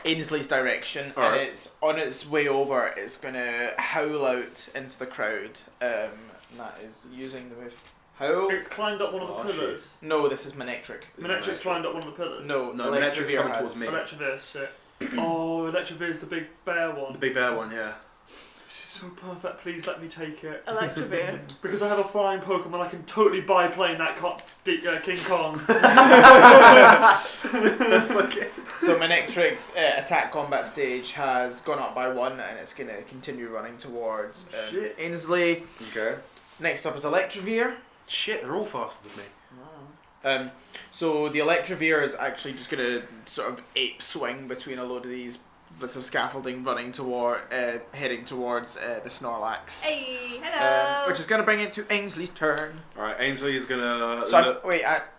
Ainsley's direction, and Alright. it's on its way over. It's gonna howl out into the crowd. And that is using the move. Howl. It's climbed up one of the Oh, pillars. No, this is Manectric. Manectric's climbed up one of the pillars. No, No, Manectric's Electrovir coming has. towards me. Electroverse, shit. Oh, Electrovere's the big bear one. The big bear one, yeah. This is so perfect, please let me take it. Electrovir. Because I have a flying Pokemon, I can totally biplane that King Kong. That's like it. So Manectric's attack combat stage has gone up by 1, and it's gonna continue running towards Shit. Ainsley. Okay. Next up is Electrovir. Shit, they're all faster than me. So the Electrovir is actually just going to sort of ape swing between a load of these bits of scaffolding running toward, heading towards the Snorlax. Hey, hello. Which is going to bring it to Ainsley's turn. Alright, Ainsley is gonna. So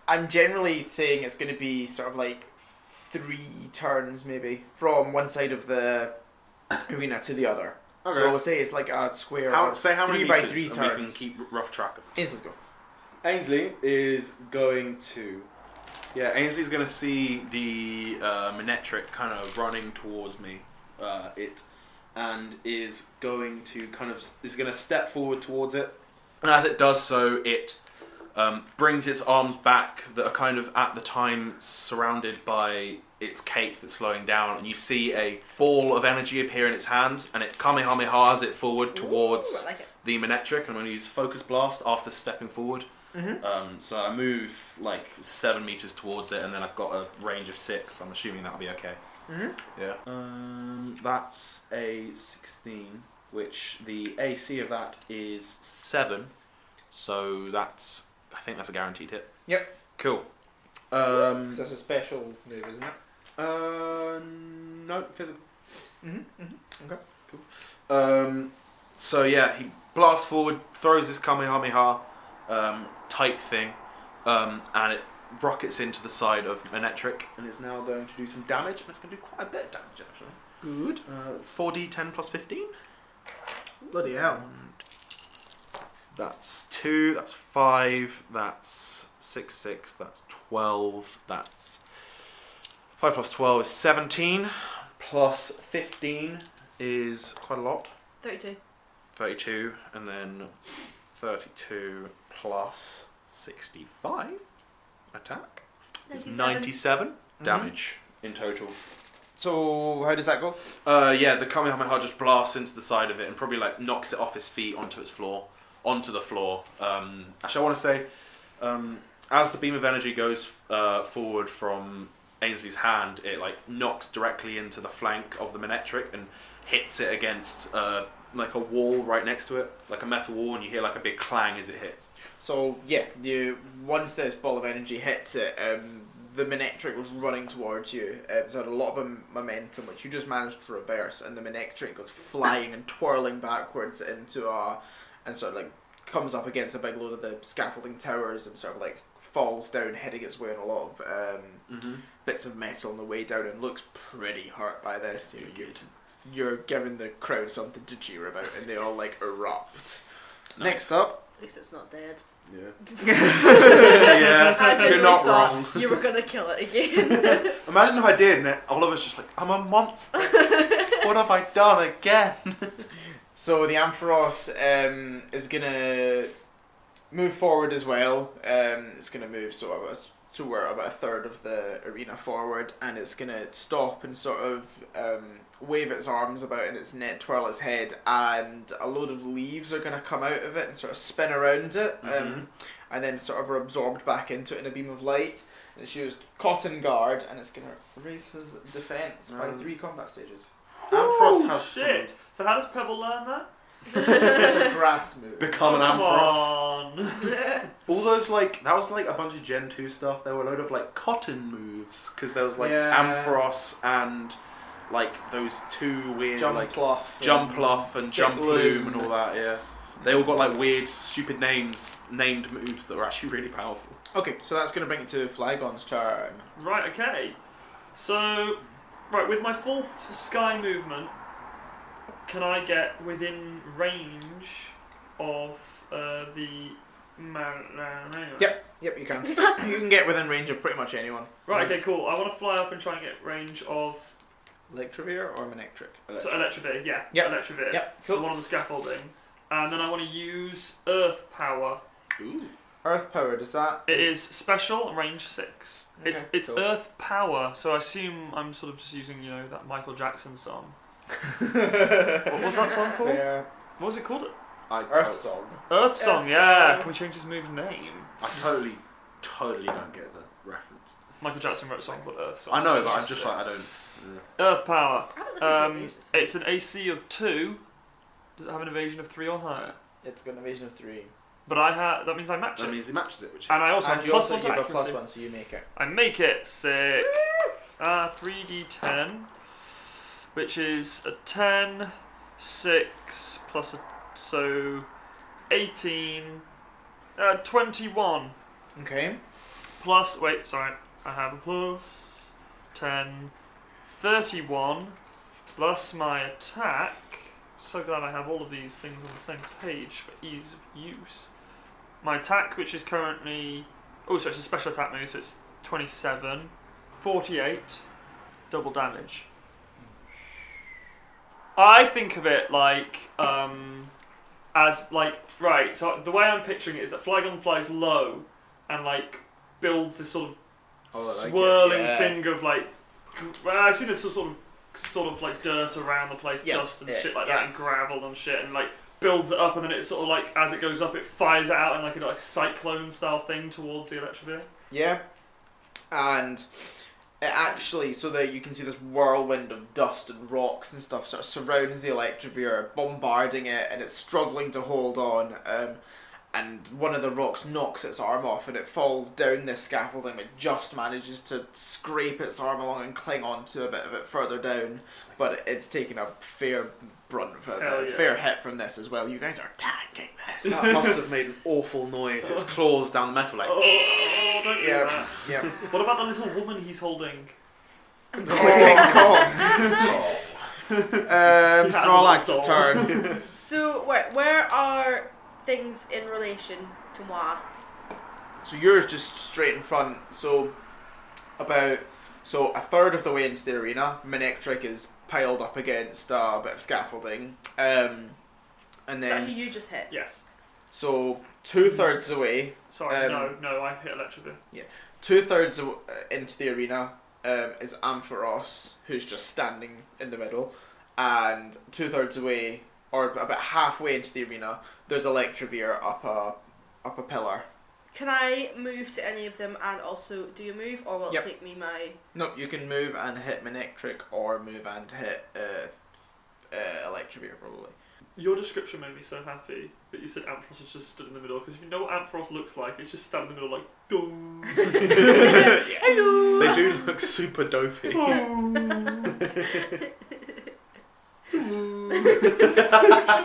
I'm generally saying it's going to be sort of like 3 turns maybe from one side of the arena to the other. Okay. So we'll say it's like a square. Say how many 3 by meters 3 and turns. we can keep rough track of it. Ainsley's go. Ainsley is going to. Yeah, Ainsley's going to see the Manectric kind of running towards me. And is going to step forward towards it. And as it does so, it brings its arms back that are kind of at the time surrounded by its cape that's flowing down, and you see a ball of energy appear in its hands, and it kamehamehas it forward towards Ooh, I like it. the Manectric. I'm going to use Focus Blast after stepping forward. Mm-hmm. So I move like 7 meters towards it, and then I've got a range of 6. I'm assuming that'll be okay. Mm-hmm. Yeah. That's a 16, which the AC of that is 7. So I think that's a guaranteed hit. Yep. Cool. So that's a special move, isn't it? No, physical. Okay. Cool. So yeah, he blasts forward, throws this Kamehameha type thing, and it rockets into the side of Manectric, and it's now going to do some damage, and it's going to do quite a bit of damage actually. Good. It's 4d10 plus 15. Bloody hell. That's 2, that's 5, that's 6, that's 12, that's 5 plus 12 is 17, plus 15 is quite a lot, 32. 32, and then 32 plus 65 attack is 97 damage in total. So how does that go? Yeah, the Kamehameha just blasts into the side of it and probably like knocks it off his feet onto the floor. Actually, I want to say, as the beam of energy goes forward from Ainsley's hand, it like knocks directly into the flank of the Manectric and hits it against like a wall right next to it, like a metal wall, and you hear like a big clang as it hits. So yeah, once this ball of energy hits it, the Manectric was running towards you. It had a lot of momentum, which you just managed to reverse, and the Manectric goes flying and twirling backwards into and sort of like comes up against a big load of the scaffolding towers and sort of like falls down, hitting its way on a lot of bits of metal on the way down, and looks pretty hurt by this. You're giving the crowd something to cheer about, and they all like erupt. Nice. Next up, At least it's not dead. Yeah. Yeah, I you're genuinely not thought wrong. you were gonna kill it again. Imagine if I did, and then Oliver's just like, I'm a monster. What have I done again? so the Ampharos is gonna move forward as well. It's gonna move we're about a third of the arena forward, and it's gonna stop and sort of wave its arms about in its net, twirl its head, and a load of leaves are gonna come out of it and sort of spin around it, and then sort of are absorbed back into it in a beam of light. And it's used Cotton Guard, and it's gonna raise his defense by 3 combat stages. Ampharos has shit. So how does Pebble learn that? It's a grass move. Become an Come Ampharos. on. All those that was like a bunch of Gen 2 stuff. There were a load of like cotton moves because there was like Yeah. Ampharos and like those two weird like Jumpluff and Jump Stick Loom and all that. Yeah, they all got like weird, stupid named moves that were actually really powerful. Okay, so that's going to bring it to Flygon's turn. Right, okay. So, right, with my full sky movement, can I get within range of the... Yep, you can. You can get within range of pretty much anyone. Right, okay, cool. I want to fly up and try and get range of... Electrovir or Manectric? So, Electrovir, yeah. Yep. Electrovir. Yep, The cool. one on the scaffolding. And then I want to use Earth Power. Ooh. Earth Power, does that... It is special, range 6. Okay, It's cool. Earth Power, so I assume I'm sort of just using, that Michael Jackson song. What was that song called? Fair. What was it called? Earth Song. Earth Song, Earth yeah. Song. Can we change his move name? I totally don't get the reference. Michael Jackson wrote a song called Earth Song. I know, which is but I'm just like I don't. Earth Power. I haven't listened to it in ages. It's an AC of 2. Does it have an evasion of 3 or higher? It's got an evasion of 3. But that means I match That it. means he matches it, which And I also And have you plus also 1 to give a accuracy. +1, so you make it. I make it sick. 3d10, which is a 10, 6 plus a 18, 21 Okay. plus. Wait, sorry, I have a plus 10, 31 plus my attack. So glad I have all of these things on the same page for ease of use. My attack, which is currently... Oh, so it's a special attack move, so it's 27, 48, double damage. I think of it like, as like, right, so the way I'm picturing it is that Flygon flies low and like builds this sort of swirling thing of like, I see this sort of like dirt around the place, dust and shit like that, and gravel and shit, and like builds it up, and then it sort of like, as it goes up, it fires it out in like a cyclone style thing towards the Electrovir. Yeah. And it actually, so that you can see this whirlwind of dust and rocks and stuff sort of surrounds the Electrovir, bombarding it, and it's struggling to hold on. And one of the rocks knocks its arm off, and it falls down this scaffolding, but just manages to scrape its arm along and cling on to a bit of it further down. But it's taking a fair brunt, fair hit from this as well. You guys are tanking this. That must have made an awful noise. Its claws down the metal like. Oh, don't do that. Yeah. What about the little woman he's holding? King Kong. He has a Snorlax's little turn. So, where are things in relation to moi? So yours just straight in front. So a third of the way into the arena, Manectric is piled up against a bit of scaffolding, and Is that then who you just hit? Yes. so 2/3 away, Sorry, no, I hit Electrovir. 2/3 into the arena is Ampharos, who's just standing in the middle, and 2/3 away, or about halfway into the arena, there's Electrovir up a pillar. Can I move to any of them and also do a move, or will it take me my... No, you can move and hit Manectric, or move and hit Electrovir, probably. Your description made me so happy that you said Ampharos has just stood in the middle, because if you know what Ampharos looks like, it's just standing in the middle like, dong. Hello! They do look super dopey. Just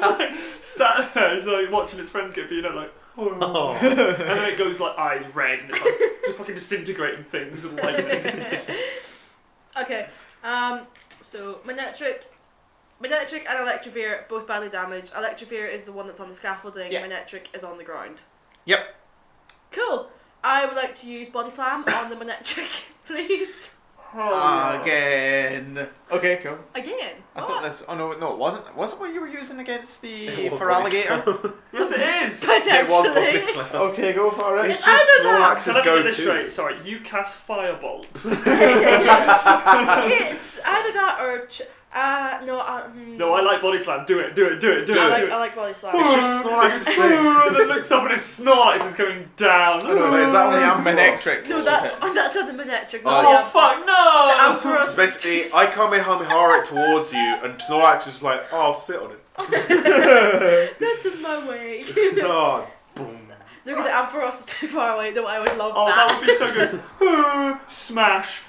like sat there, just like watching its friends get beaten up, like, Oh. and then it goes like eyes red, and it's like just fucking disintegrating things and lightning. Okay, so Manectric and Electrovir both badly damaged. Electrovir is the one that's on the scaffolding, Yeah. Manectric is on the ground. Yep. Cool. I would like to use Body Slam on the Manectric, please. Again. Okay, cool. Again. I What? thought this. Oh no, it wasn't. Was it what you were using against the It was for Body alligator? Yes, it is. Potentially. Okay, go for it. It's It's just either that- Snorlax's Can I get this go-to. straight? Sorry, you cast Firebolt. It's either that or... No, I like Body Slam. Do it. I like Body Slam. It's just Snorlax's thing. And then looks up and his Snorlax is going down. Oh, no, is that only Manectric? No, that's on the Manectric. Oh, not Oh fuck no! the Ampharos. Basically, I Kamehameha it towards you, and Snorlax is like, oh, I'll sit on it. That's in my way. Oh, boom. Look at the Ampharos is too far away. No, I would love Oh, that. that would be so good. Smash.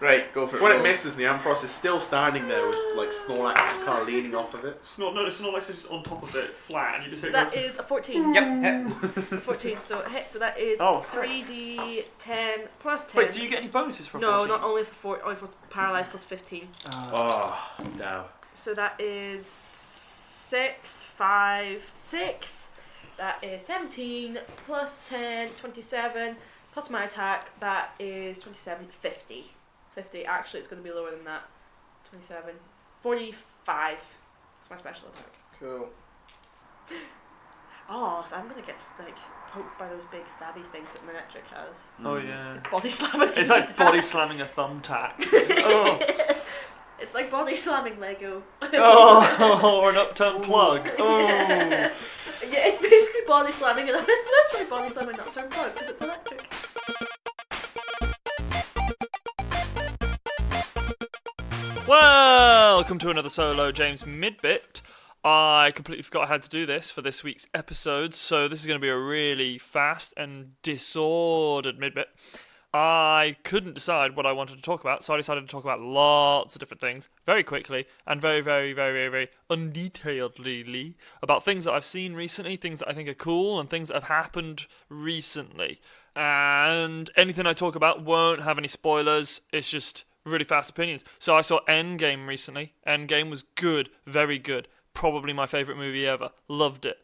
Right, go for it. When it roll. misses, the Ampharos is still standing there with like Snorlax kind of leaning off of it. It's not like it's just on top of it, flat, and you just So hit that is a 14. Yep, hit. 14, so it hit. So that is Oh, 3d10 plus 10. Wait, do you get any bonuses for No, 14? not only for only for paralyzed plus 15. Oh, no. So that is 6, 5, 6. That is 17 plus 10, 27. Plus my attack, that is 27, 50. 50, actually it's going to be lower than that. 27, 45. That's my special attack. Cool. Oh, so I'm going to get like poked by those big stabby things that Manectric has. Oh yeah. It's body slamming. It's like body slamming a thumbtack. Oh. It's like body slamming Lego. Oh, or an upturned plug. Oh. Yeah, it's basically body slamming, and it's literally body slamming an upturned plug because it's electric. Welcome to another solo James Midbit. I completely forgot how to do this for this week's episode, so this is going to be a really fast and disordered midbit. I couldn't decide what I wanted to talk about, so I decided to talk about lots of different things very quickly and very, very, very, very, very undetailedly about things that I've seen recently, things that I think are cool, and things that have happened recently. And anything I talk about won't have any spoilers, it's just really fast opinions. So I saw Endgame recently. Endgame was good, very good. Probably my favourite movie ever. Loved it.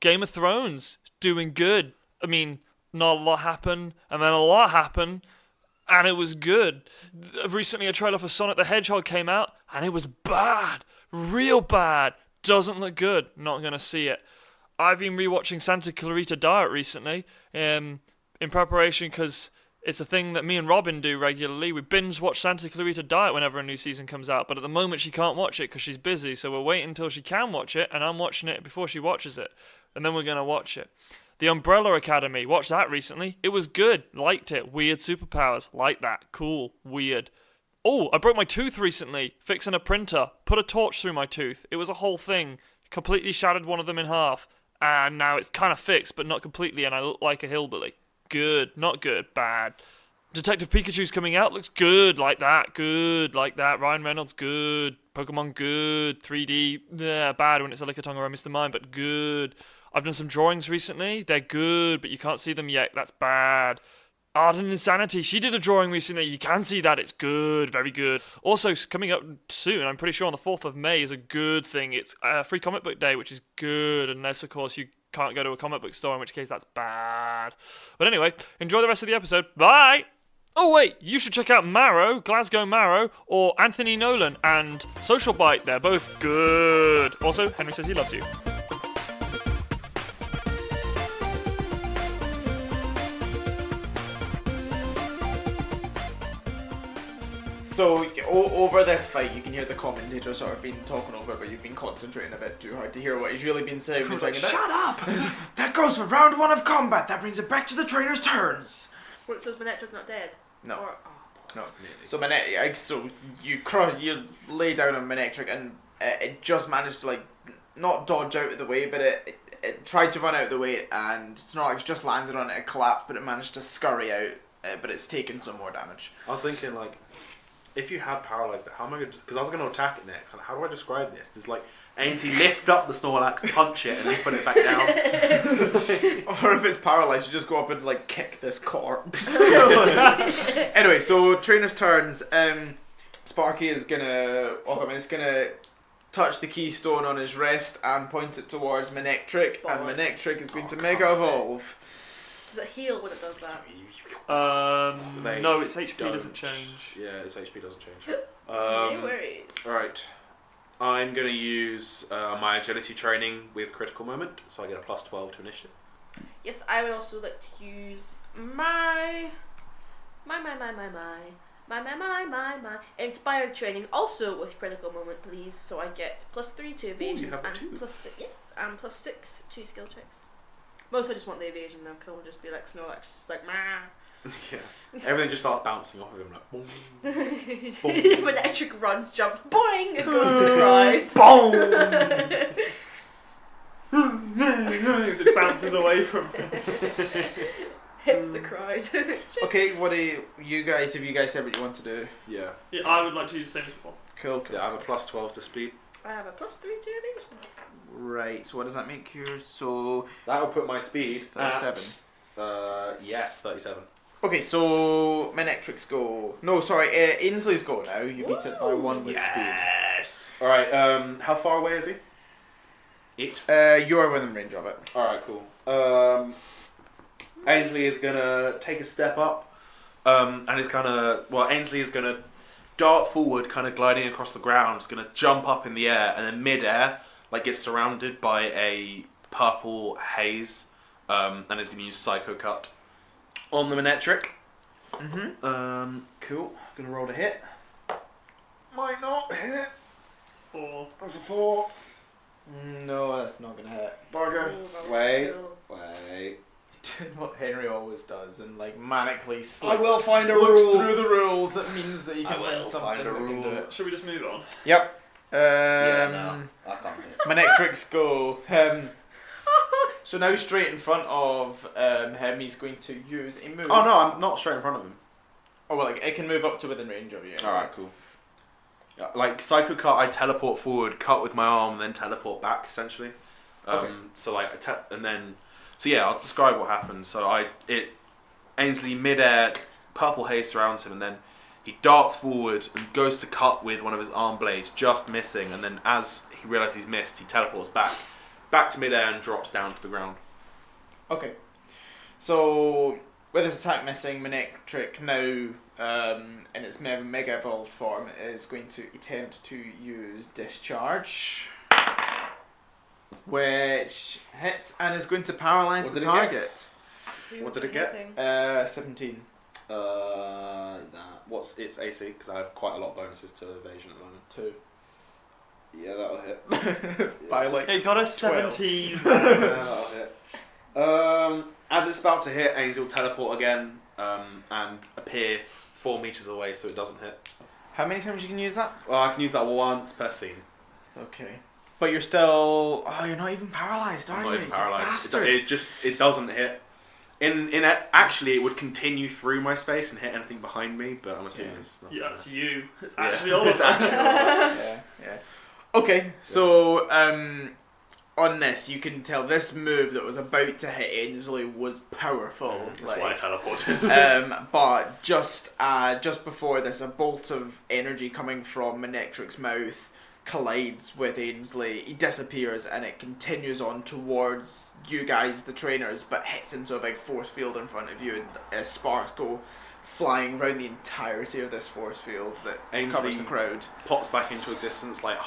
Game of Thrones, doing good. I mean, not a lot happened, and then a lot happened, and it was good. Recently, a trailer for Sonic the Hedgehog came out, and it was bad. Real bad. Doesn't look good. Not going to see it. I've been rewatching Santa Clarita Diet recently, in preparation, because it's a thing that me and Robin do regularly. We binge watch Santa Clarita Diet whenever a new season comes out, but at the moment she can't watch it because she's busy, so we're waiting until she can watch it, and I'm watching it before she watches it, and then we're going to watch it. The Umbrella Academy, watched that recently. It was good, liked it. Weird superpowers, like that. Cool, weird. Oh, I broke my tooth recently, fixing a printer. Put a torch through my tooth. It was a whole thing. Completely shattered one of them in half. And now it's kind of fixed, but not completely, and I look like a hillbilly. Good, not good, bad. Detective Pikachu's coming out, looks good, like that, good, like that. Ryan Reynolds, good. Pokemon, good. 3D, yeah, bad when it's a Lickitung or a Mr. Mime, but good. I've done some drawings recently. They're good, but you can't see them yet. That's bad. Arden Insanity. She did a drawing recently. You can see that. It's good. Very good. Also, coming up soon, I'm pretty sure on the 4th of May is a good thing. It's Free Comic Book Day, which is good. Unless, of course, you can't go to a comic book store, in which case that's bad. But anyway, enjoy the rest of the episode. Bye! Oh, wait, you should check out Marrow, Glasgow Marrow, or Anthony Nolan and Social Bite. They're both good. Also, Henry says he loves you. So over this fight, you can hear the commentator sort of been talking over it, but you've been concentrating a bit too hard to hear what he's really been saying. He's like, "Shut up! That goes for round 1 of combat. That brings it back to the trainer's turns." So is Manectric not dead? No. Or, No. So you lay down on Manectric, and it just managed to like not dodge out of the way, but it tried to run out of the way, and it's not like it's just landed on it and collapsed, but it managed to scurry out, but it's taken some more damage. I was thinking, like, if you had paralysed it, how am I going to... Because I was going to attack it next, and how do I describe this? Does, like, Ainsley lift up the Snorlax, punch it, and then put it back down? Or if it's paralysed, you just go up and, like, kick this corpse. Anyway, so trainer's turns. Sparky is going to... it's going to touch the keystone on his wrist and point it towards Manectric, and Manectric is going to Mega Evolve. Does it heal when it does that? No, its HP doesn't change. Yeah, its HP doesn't change. No worries. Alright. I'm going to use my agility training with critical moment, so I get a plus 12 to initiative. Yes, I would also like to use my inspired training also with critical moment, please. So I get plus 3 to evasion you have and two. plus 6, yes, and plus 6 to skill checks. Most I just want the evasion though, because I will just be like Snorlax, just like meh. Yeah. Everything just starts bouncing off of him like boom. When Electric runs, jumps, boing, and goes to the crowd. Boom! As it bounces away from him. Hits the crowd. Okay, what do you guys? Have you guys said what you want to do? Yeah. Yeah, I would like to use the same as before. Cool. Yeah, I have a +12 to speed. I have a +3 to evasion. Right. So what does that make you? So That will put my speed 37. at, yes, 37. Okay, so Manectrix go. No, sorry, Ainsley's go now. You beat it by 1 with Yes. All right. How far away is he? Each. speed. You are within range of it. All right. Cool. Ainsley is gonna take a step up, and is Ainsley is gonna dart forward, kind of gliding across the ground. Is gonna jump up in the air, and then mid-air, like gets surrounded by a purple haze, and is gonna use Psycho Cut on the Manectric. Cool. Gonna roll to hit. Might not hit. 4. That's a 4. No, that's not gonna hit. Bugger. Oh, Wait. cool. Wait. Doing what Henry always does and like manically I will find a looks rule. through the rules. That means that you I can will find something find a that can rule. do it. Should we just move on? Yep. I can't hit. Manectrix go. So now straight in front of him, he's going to use a move. Oh no, I'm not straight in front of him. Oh well, like, it can move up to within range of you. Alright, cool. Yeah, like Psycho Cut, I teleport forward, cut with my arm, and then teleport back essentially. Okay. So like, and then, so yeah, I'll describe what happened. So Ainsley midair, purple haze surrounds him, and then he darts forward and goes to cut with one of his arm blades, just missing, and then as he realizes he's missed, he teleports back to midair and drops down to the ground. Okay. So with his attack missing, Manectric now, in its mega evolved form, is going to attempt to use Discharge, which hits and is going to paralyze What the did it get? target. Who What was did it get? hitting? 17. What's its AC? Because I have quite a lot of bonuses to evasion at the moment. 2. Yeah, that'll hit. By like. It got a 12. 17. That'll hit. As it's about to hit, Ainsley will teleport again and appear 4 meters away, so it doesn't hit. How many times you can use that? Well, I can use that once per scene. Okay. But you're still. Oh, you're not even paralyzed, are I'm you? not even You paralyzed. bastard. It doesn't hit. Actually, it would continue through my space and hit anything behind me, but I'm assuming Yeah. it's not. Yeah, it's you. It's Yeah. actually all of It's us. Yeah. Okay, so on this, you can tell this move that was about to hit Ainsley was powerful. That's why I teleported. But just before this, a bolt of energy coming from Manectric's mouth collides with Ainsley. He disappears, and it continues on towards you guys, the trainers, but hits into a big force field in front of you, and sparks go flying around the entirety of this force field that Ainsley covers the crowd. Pops back into existence like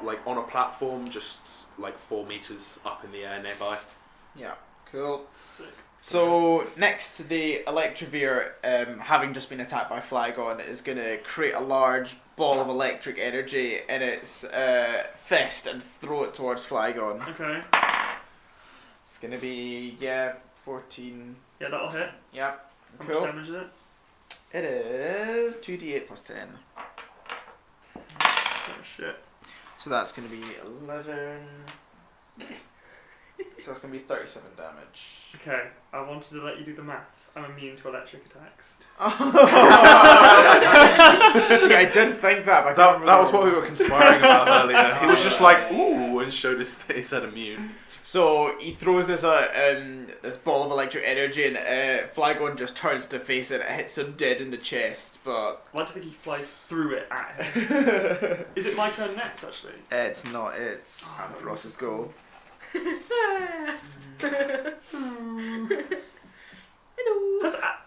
like on a platform, just like 4 meters up in the air nearby. Yeah, cool. Sick. So next, the Electrovir, having just been attacked by Flygon, is going to create a large ball of electric energy in its fist and throw it towards Flygon. Okay. It's going to be 14. Yeah, that'll hit. Yeah, How cool. much damage is it? It is 2d8 plus 10. Oh shit. So that's going to be 11. So that's going to be 37 damage. Okay, I wanted to let you do the maths. I'm immune to electric attacks. See, I did think that, but I can't That remember. was what we were conspiring about earlier. He was just like, ooh, and showed us he said immune. So he throws this this ball of electric energy, and Flygon just turns to face it. It hits him dead in the chest, but I like to think he flies through it at him. Is it my turn next, actually? it's not. It's Amphiros's go. Hello.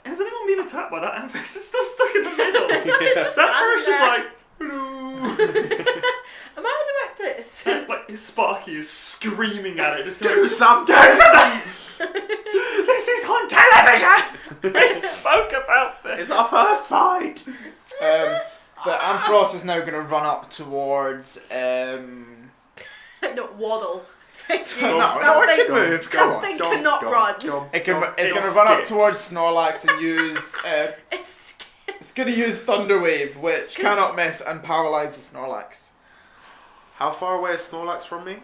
Has anyone been attacked by that Amphex? It's still stuck in the middle. It's just That first just standing like, hello. Am I in the right place? Like Sparky is screaming at it, just going, Do something! this is on television! We spoke about this! It's our first fight! But Ampharos is now going to run up towards No, waddle. Thank you. No, no, it That can move. Come on. thing cannot run. It's going It to run up skips. towards Snorlax and use. It's going to use Thunder Wave, which cannot miss and paralyzes Snorlax. How far away is Snorlax from me?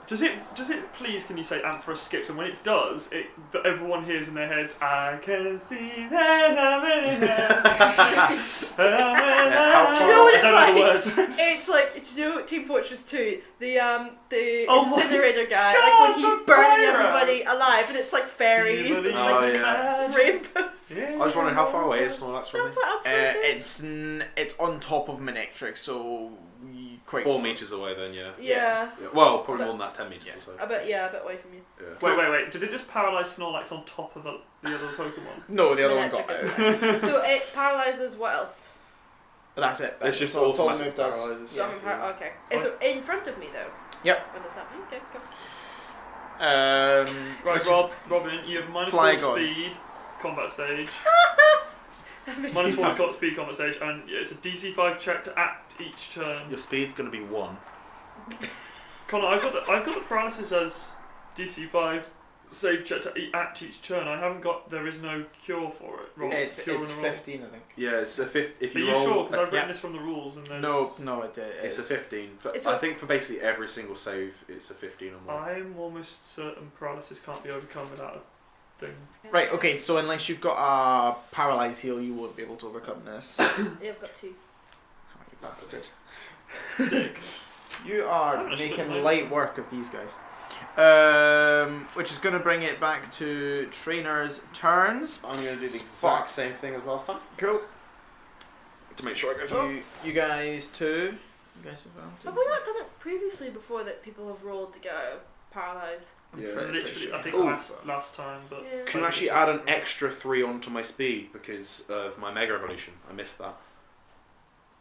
Does it please can you say Ampharos skips, and when it does, everyone hears in their heads, I can see that I'm how Do you know what I don't know the it's words. like? It's like, do you know Team Fortress 2? The Oh my incinerator guy, God, like when he's the burning pyro. everybody alive, and it's like fairies and believe like Oh, yeah. rainbows. Yeah. I was wondering how far away is Snorlax from me? That's what Ampharos is. It's on top of Manectric, so quite 4 close. meters away then, yeah. Yeah. Well, probably more than that, 10 meters Yeah. or so. A bit away from you. Yeah. Wait. Did it just paralyze Snorlax on top of the other Pokemon? No, the other one got Manectric out. is So it paralyzes what else? But that's it. It's just all automatic move does. paralysis. So okay. It's in front of me though. Yep. When this happens. Okay, go. Right, which Robin, you have minus Flygon. 4 speed, combat stage. That makes Minus me 4 speed, combat stage, and it's a DC 5 check to act each turn. Your speed's going to be 1. Connor, I've got the paralysis as DC 5 save check to act each turn. I haven't got. There is no cure for it. Roll It's cure and a roll. 15, I think. Yeah, it's a 5th. If Are you you roll, sure? Because I've written yeah. this from the rules, and there's. No, it it's a is. 15. But It's I a- think for basically every single save, it's a 15 or more. I'm almost certain paralysis can't be overcome without a thing. Right, okay, so unless you've got a paralyze heal, you won't be able to overcome this. Oh, Yeah, I've got 2. you bastard. Sick. You I are haven't actually making looked at light work of these guys. Which is going to bring it back to trainers' turns. I'm going to do the Spot. exact same thing as last time Cool. to make sure I go through. You guys too. You guys Have we not done it previously before that people have rolled to get out of paralyzed? Yeah. Literally, I think Oh. last time, but. Yeah. Can I actually add an extra 3 onto my speed because of my Mega Evolution? I missed that.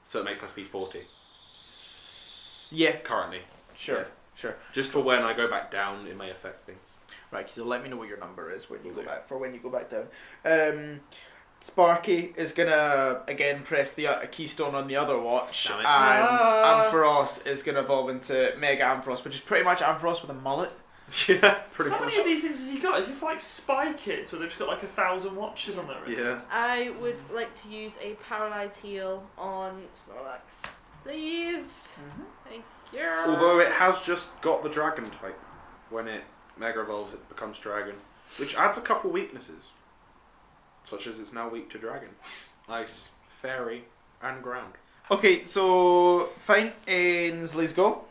So it makes my speed 40 Yeah, currently. sure, Yeah. sure. Just for when I go back down, it may affect things. Right, so let me know what your number is when you Will go do. back when you go back down. Sparky is gonna again press the keystone on the other watch, Damn and it. Ampharos is gonna evolve into Mega Ampharos, which is pretty much Ampharos with a mullet. Yeah, pretty How much. many of these things has he got? Is this like Spy Kids where they've just got like 1,000 watches on their wrist? Yeah. I would like to use a paralyzed heal on Snorlax. Please. Thank you. Although it has just got the dragon type. When it Mega Evolves, it becomes dragon. Which adds a couple weaknesses. Such as it's now weak to dragon. Ice, fairy, and ground. Okay, so fine. Ainsley's go.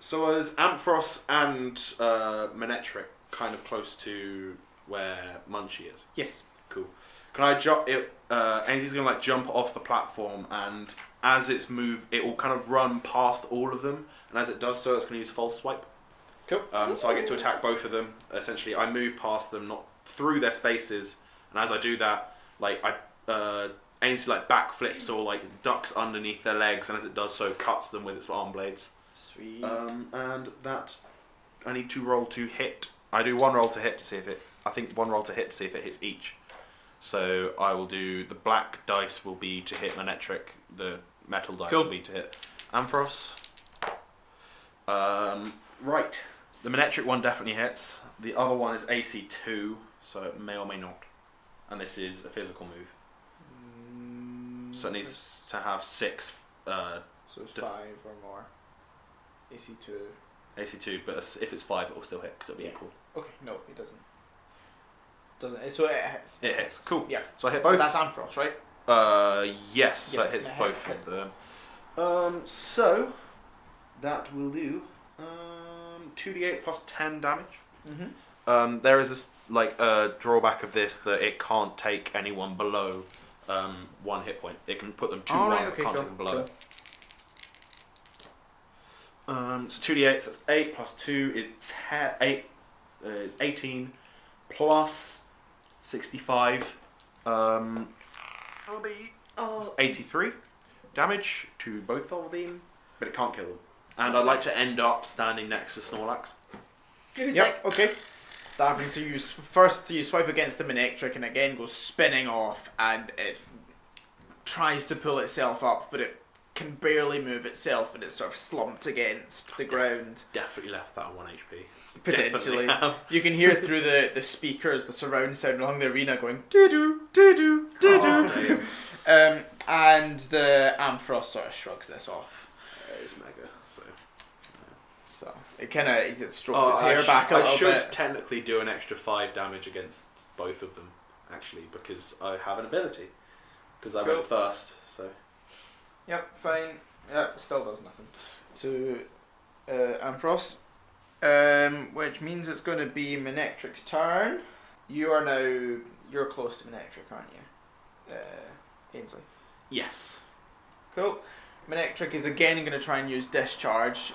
So is Ampharos and Manectric kind of close to where Munchie is? Yes. Cool. Can I jump it? Ainsley's gonna like jump off the platform, and as it's moved, it will kind of run past all of them, and as it does so, it's gonna use false swipe. Cool. So I get to attack both of them. Essentially, I move past them, not through their spaces, and as I do that, like Ainsley like backflips or like ducks underneath their legs, and as it does so, cuts them with its arm blades. Sweet. And that I need to roll to hit. I do one roll to hit to see if it. I think one roll to hit to see if it hits each. So I will do the black dice will be to hit Manectric. The metal dice Cool. will be to hit Ampharos. Right. The Manectric one definitely hits. The other one is AC 2, so it may or may not. And this is a physical move, so it needs to have 6. So 5 or more. AC 2. AC 2, but if it's 5, it will still hit because it'll be Yeah. equal. Okay, no, it doesn't. So it hits. It hits. Cool. Yeah. So I hit both. That's Ampharos, right? Yes. So Yes, it hits it both hits of them. So that will do 2d8 plus 10 damage. Mm-hmm. There is this like a drawback of this that it can't take anyone below 1 hit point. It can put them to 1, Right, but okay, can't cool, take them below. cool. So 2d8, so that's 8 plus 2 is 18 plus 65. Will be Oh, 83 damage to both of them, but it can't kill them. And I'd like to end up standing next to Snorlax. who's Yep, like, okay. That happens, so first you swipe against the Manectric and again goes spinning off and it tries to pull itself up, but it can barely move itself, and it's sort of slumped against the ground. Definitely left that on 1 HP. Potentially. Definitely have. You can hear through the speakers, the surround sound along the arena going doo-doo, doo-doo, doo-doo. Damn. And the Ampharos sort of shrugs this off. It's mega. So it kind of strokes its hair back a I little should bit. technically do an extra 5 damage against both of them, actually, because I have an ability. Because I went first, so. Yep, fine. Yep, still does nothing. So, Ampharos. Which means it's going to be Manectric's turn. You're close to Manectric, aren't you? Ainsley. Yes. Cool. Manectric is again going to try and use Discharge.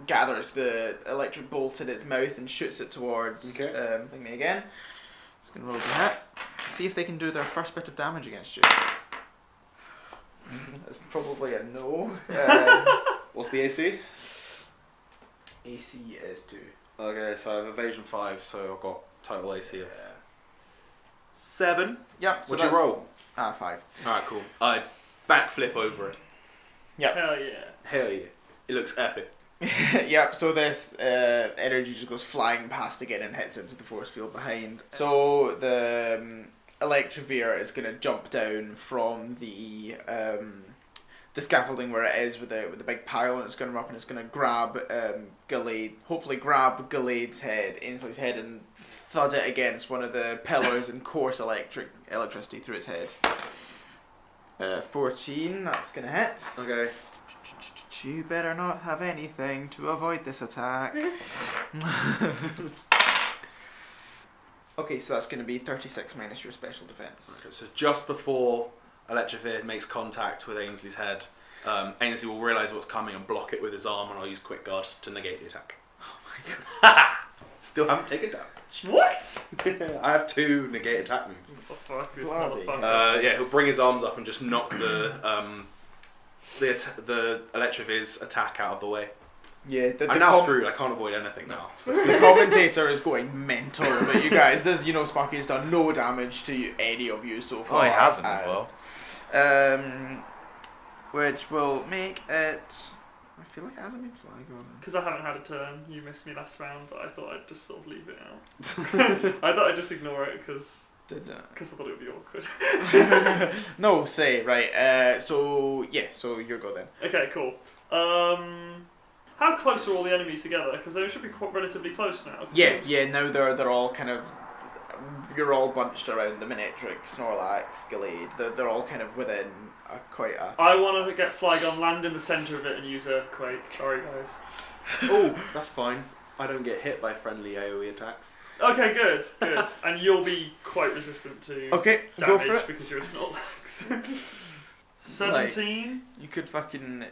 Gathers the electric bolt in its mouth and shoots it towards Thingy again. It's going to roll the hit. See if they can do their first bit of damage against you. That's probably a no. What's the AC? AC is 2. Okay, so I have evasion 5, so I've got total AC of 7. Yep. So What'd you roll? 5. Alright, cool. I backflip over it. Yep. Hell yeah. Hell yeah. It looks epic. Yep, so this energy just goes flying past again and hits into the force field behind. So the Electivire is going to jump down from the scaffolding where it is with the big pile, and it's going to up and it's going to grab Gallade, hopefully grab Gallade's head, Ainsley's head, and thud it against one of the pillars and course electricity through its head. 14, that's going to hit. Okay. You better not have anything to avoid this attack. Okay, so that's going to be 36 minus your special defense. Okay, so just before Electivire makes contact with Ainsley's head, Ainsley will realise what's coming and block it with his arm, and I'll use Quick Guard to negate the attack. Oh my god. Still haven't taken damage. What? I have 2 negate attack moves. What the fuck is Bloody. motherfucker? Yeah, he'll bring his arms up and just knock the Electivire's attack out of the way. Yeah, I'm now screwed. I can't avoid anything now. So. the commentator is going mental about you guys. This, Sparky has done no damage to any of you so far. Oh, he hasn't as well. Which will make it. I feel like it hasn't been Flygon. Because I haven't had a turn, you missed me last round, but I thought I'd just sort of leave it out. I thought I'd just ignore it because I thought it would be awkward. No, say right. So so your go then. Okay, cool. How close are all the enemies together? Because they should be quite relatively close now. Yeah. Now they're all kind of. You're all bunched around the Manectric, Snorlax, Gallade. They're all kind of within quite a. I want to get Flygon, land in the centre of it, and use Earthquake. Sorry, guys. Oh, that's fine. I don't get hit by friendly AoE attacks. Okay, good. And you'll be quite resistant to Okay, damage go for it. because you're a Snorlax. 17. You could fucking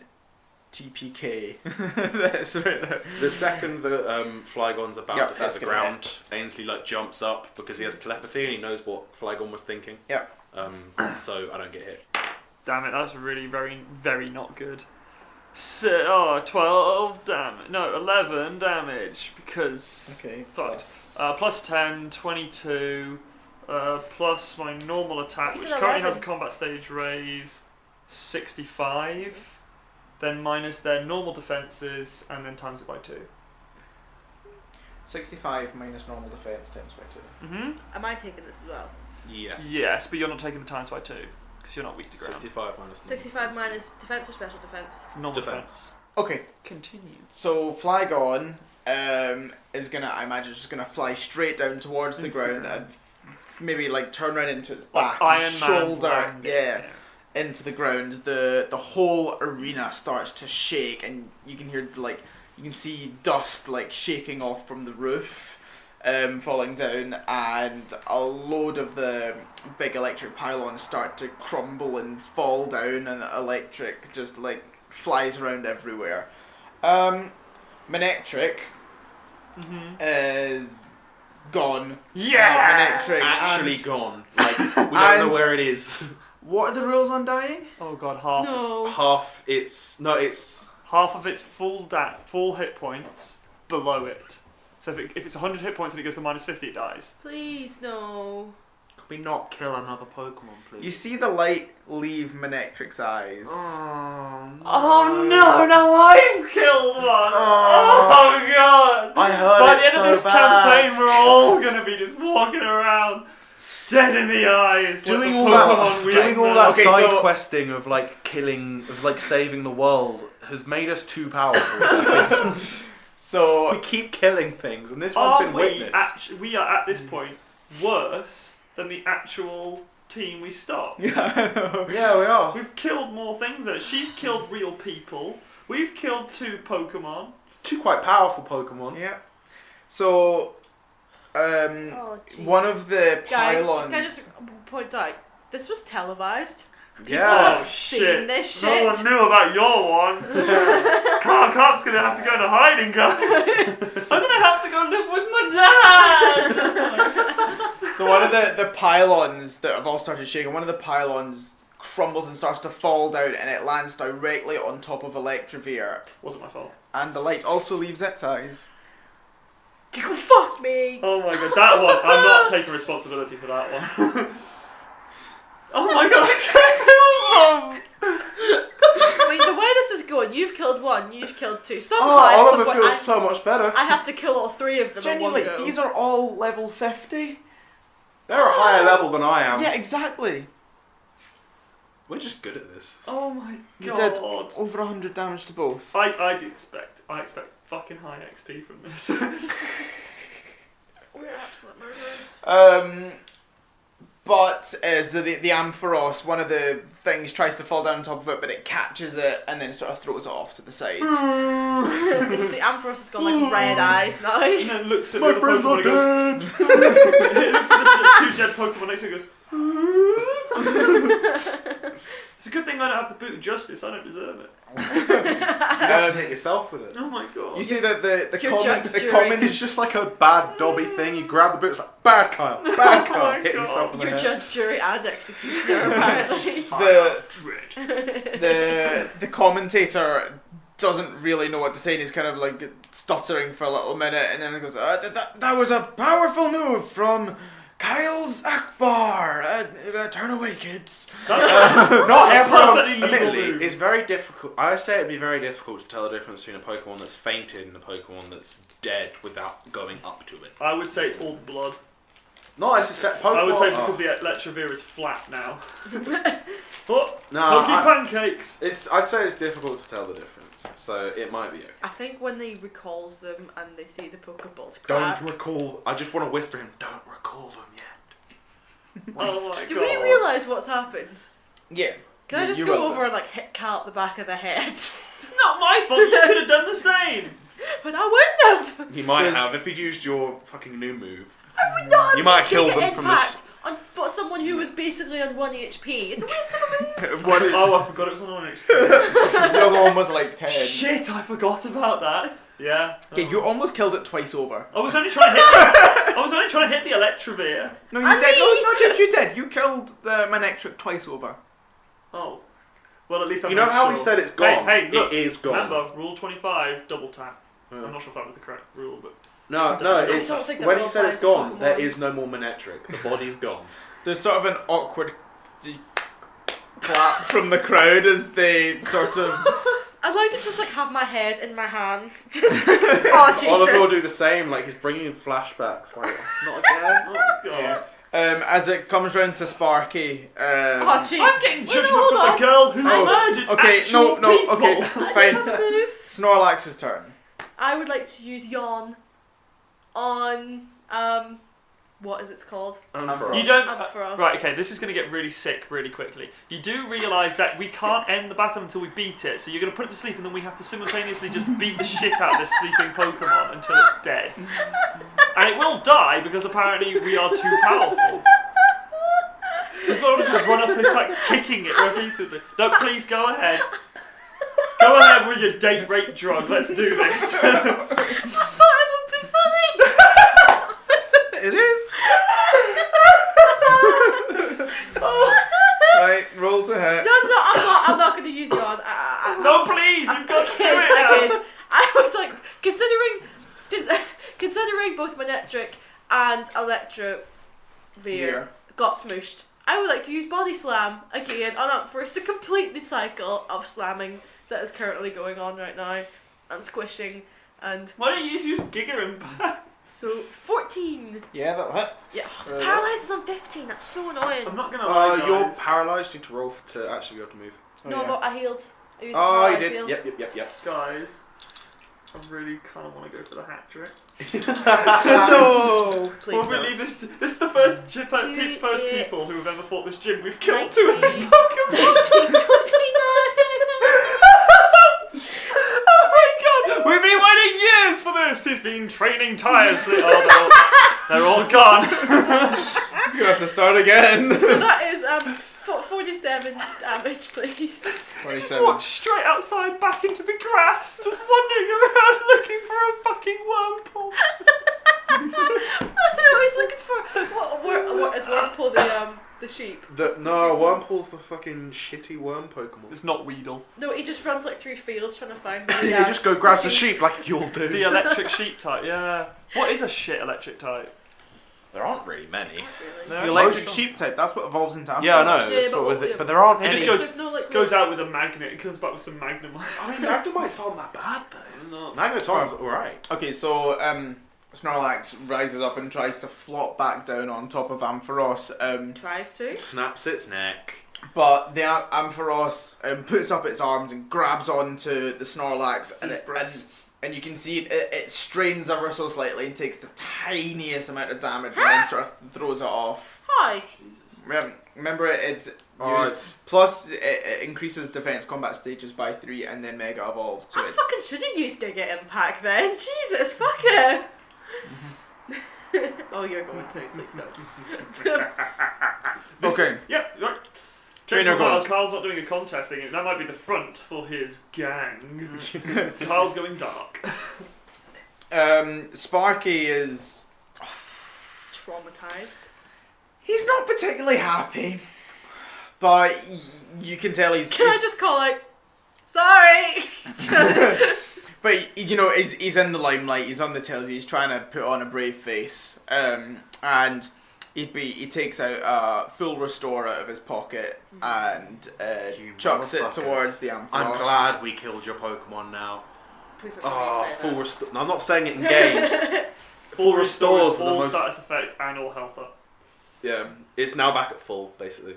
TPK. That's right. The second the Flygon's about Yep, to hit that's the gonna ground, Ainsley jumps up because he has telepathy and he knows what Flygon was thinking. Yep. So I don't get hit. Damn it, that's really very, very not good. 12 damage. No, 11 damage because. Okay. Plus 10, 22, plus my normal attack, You which said currently 11. has a combat stage raise, 65, then minus their normal defences, and then times it by 2. 65 minus normal defense times by 2. Mm-hmm. Am I taking this as well? Yes. Yes, but you're not taking the times by 2, because you're not weak to ground. 65 minus 65 minus defense or special defense? Normal Defense. defense. Okay. Continue. So Flygon is gonna, I imagine, just gonna fly straight down towards the Into ground the ground. and maybe like turn right into its back, Like and Iron Man shoulder, landing. into the ground. The whole arena starts to shake, and you can hear you can see dust shaking off from the roof, falling down, and a load of the big electric pylons start to crumble and fall down, and electric just flies around everywhere. Manectric is gone. Yeah! Manectric Actually and gone. We don't know and- where it is. what are the rules on dying? Oh god, half. No. Half. It's Half of its full hit points below it. So if it's 100 hit points and it goes to minus 50, it dies. Please, no. Could we not kill another Pokemon, please? You see the light leave Manectric's eyes. Oh no! Oh no! Now I've killed one. Oh god! I heard By it the end so of this bad. campaign, we're all gonna be just walking around, dead in the eyes, Doing like all the Pokemon we doing all know. that Okay, side so- questing of like killing, of like saving the world has made us too powerful. we So keep killing things, and this one's Are been we witnessed. we are at this point worse than the actual team we stopped. yeah, I know. Yeah, we are. We've killed more things than she's killed real people. We've killed 2 Pokemon. Two quite powerful Pokemon. Yeah. So, Oh, jeez. one of the Guys, pylons. just kind of point out, this was televised. Yeah. I've Oh, seen shit. this No shit. one knew about your one. Car's gonna have to go into hiding, guys. I'm gonna have to go live with my dad. So one of the pylons that have all started shaking, one of the pylons crumbles and starts to fall down, and it lands directly on top of Electivire, Wasn't my fault. and the light also leaves its eyes. Fuck me. Oh my god, that one. I'm not taking responsibility for that one. Oh my god, I can't I mean, the way this is going, you've killed 1, you've killed 2. Somehow, Oh, at some Oliver point, feels so much better. I have to kill all 3 of them Genuinely, in one go. these are all level 50. They're a higher level than I am. Yeah, exactly. We're just good at this. Oh my You god. did over 100 damage to both. I expect fucking high XP from this. We're absolute murderers. But so the Ampharos, one of the things tries to fall down on top of it, but it catches it and then sort of throws it off to the side. You see, Ampharos has got like red eyes now. And then looks at My the friends Pokemon are and dead. goes. It looks at the 2 dead Pokemon next to it and goes. It's a good thing I don't have the boot of justice. I don't deserve it. You have to hit yourself with it. Oh my god. You see that the You're comment, judged the during- comment It's is just like a bad Dobby thing. You grab the boot, it's like, bad Kyle, bad Oh Kyle. my Hit God. himself in the You're head. judge, jury, and executioner, apparently. the commentator doesn't really know what to say, and he's kind of like stuttering for a little minute, and then he goes, that was a powerful move from Kyle's Akbar. Turn away, kids. Not everyone. Perfectly legal Admittedly, move. it's very difficult. I say it'd be very difficult to tell the difference between a Pokemon that's fainted and a Pokemon that's dead without going up to it. I would say it's all blood. Not as a set Pokemon. I would say because the Electivire is flat now. Oh, No, Pokey I- pancakes. I'd say it's difficult to tell the difference. So it might be okay. I think when he recalls them and they see the Pokeballs crack. Don't recall. I just want to whisper him. Don't recall them yet. Oh my Do god. we realise what's happened? Yeah. Can I just You go will over do. and like hit Cal at the back of the head? It's not my fault. You could have done the same. But I wouldn't have! He might Because- have if he'd used your fucking new move. I would not have You might just kill taken them from the impact on but someone who was basically on 1 HP. It's a waste of a move. One, Oh, I forgot it was on one HP. the other one was like 10. Shit, I forgot about that. Yeah. Okay, you almost killed it twice over. I was only trying to hit. I was only trying to hit the Electivire. No, you I did. mean- No, James, you did. You killed the Manectric twice over. Oh. Well, at least I You know made how we sure. said it's gone? Hey, look. It is gone. Remember, rule 25, double tap. Yeah. I'm not sure if that was the correct rule, but No, I it's, don't think that when will he said apply it's to gone, Pokemon. there is no more Manectric. The body's gone. There's sort of an awkward clap from the crowd as they sort of. I'd like to just like have my head in my hands. Oh Jesus! Oliver will do the same, like he's bringing flashbacks. Like, not again. oh god. As it comes round to Sparky. Oh jeez. I'm getting Wait, judgment no, hold from on. the girl who Oh, murdered okay, actual no, people. okay, I fine. have a move. Snorlax's turn. I would like to use yawn on what is it called? You don't. Ampharos. Right, okay, this is going to get really sick really quickly. You do realise that we can't end the battle until we beat it, so you're going to put it to sleep and then we have to simultaneously just beat the shit out of this sleeping Pokemon until it's dead. And it will die because apparently we are too powerful. We've got to just run up and start kicking it repeatedly. No, please go ahead. Go ahead with your date rape drug, let's do this. I thought it would be funny. It is. Right, roll to hit. No, I'm not going to use yawn. No, please, you've got to do it I now. did. I was like considering both Manectric and Electivire. Yeah. got smooshed. I would like to use Body Slam again on up first to complete the cycle of slamming that is currently going on right now, and squishing, and Why don't you just use Giga Impact? so 14. Yeah, that'll hit. Yeah, paralyzed is on 15. That's so annoying. I'm not gonna lie, guys. You're paralysed. You need to roll to actually be able to move. No, but I healed. I used Oh, you paralyzed did. heal. Yep. Guys, I really kind of want to go for the hat trick. No. Please Well, we don't. leave this. This is the first people who have ever fought this gym. We've killed 2 of his 19, Pokemon. 29. Oh my god! We've been waiting years for this. He's been training tirelessly. Oh, they're all gone. He's gonna have to start again. So that is 47 damage, please. He just 27. walked straight outside, back into the grass, just wandering around looking for a fucking wormhole. No, he's looking for what is Wurmple the sheep? No, Wurmple's the fucking shitty worm Pokemon. It's not Weedle. No, he just runs like through fields trying to find. You just go grab the sheep like you'll do. The electric sheep type, yeah. What is a shit electric type? There aren't really many. Not really. No. The electric sheep type, that's what evolves into Ampharos. Yeah, I know. Yeah, that's but what with what- it, but there aren't It any. just goes- There's no like. Goes out with a magnet, it comes back with some Magnemite. I mean, Magnemites aren't that bad though. No. Magneton's alright. Okay, so Snorlax rises up and tries to flop back down on top of Ampharos, Tries to. Snaps its neck. but the Ampharos puts up its arms and grabs onto the Snorlax, and you can see it strains ever so slightly and takes the tiniest amount of damage and then sort of throws it off. Hi. Remember, it's Oh, used, plus it increases defense combat stages by 3 and then Mega Evolved. So I it's fucking should have used Giga Impact then. Jesus, fuck it. Oh, you're going to. Please don't. okay. Yep, right. Trainer Carl's, goes. Carl's not doing a contest thing. That might be the front for his gang. Carl's going dark. Sparky is. Traumatized. He's not particularly happy, but you can tell he's. Can I just call out? Sorry. But you know, he's in the limelight. He's on the tells. He's trying to put on a brave face, and he takes out a full restore out of his pocket and You chucks it motherfucker. towards the Ampharos. I'm glad we killed your Pokemon now. Please don't tell Oh, me to say full that. restore. No, I'm not saying it in game. Full restores restores are the all most- status effects and all health up. Yeah, it's now back at full, basically.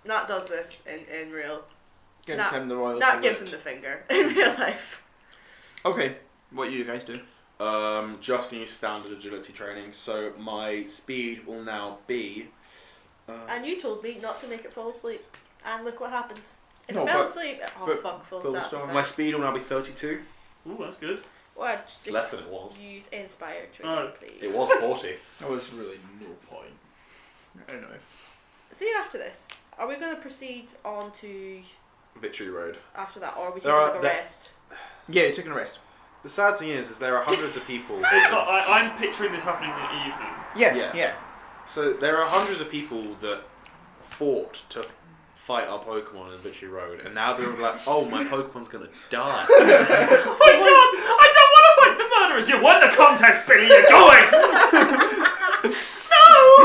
Nat does this in real. Gives Nat- him the royal Nat salute. gives him the finger in real life. Okay, what you guys do? Just gonna use standard agility training, so my speed will now be. And you told me not to make it fall asleep. And look what happened. If No, it fell but- asleep, oh but- fuck, full full stats stop. effect. My speed will now be 32. Ooh, that's good. Or just Less than it was. use Inspire training, Oh, please. It was 40. That was really no point. Anyway. See you after this. Are we going to proceed on to Victory Road. after that, or are we There taking are- like a there- rest? Yeah, you're taking a rest. The sad thing is there are hundreds of people. It's not, I'm picturing this happening in the evening. Yeah. So there are hundreds of people that fought to fight our Pokemon in Victory Road, and now they're like, "Oh, my Pokemon's gonna die." Oh my god! I don't want to fight the murderers! You won the contest, Billy! You're going! No!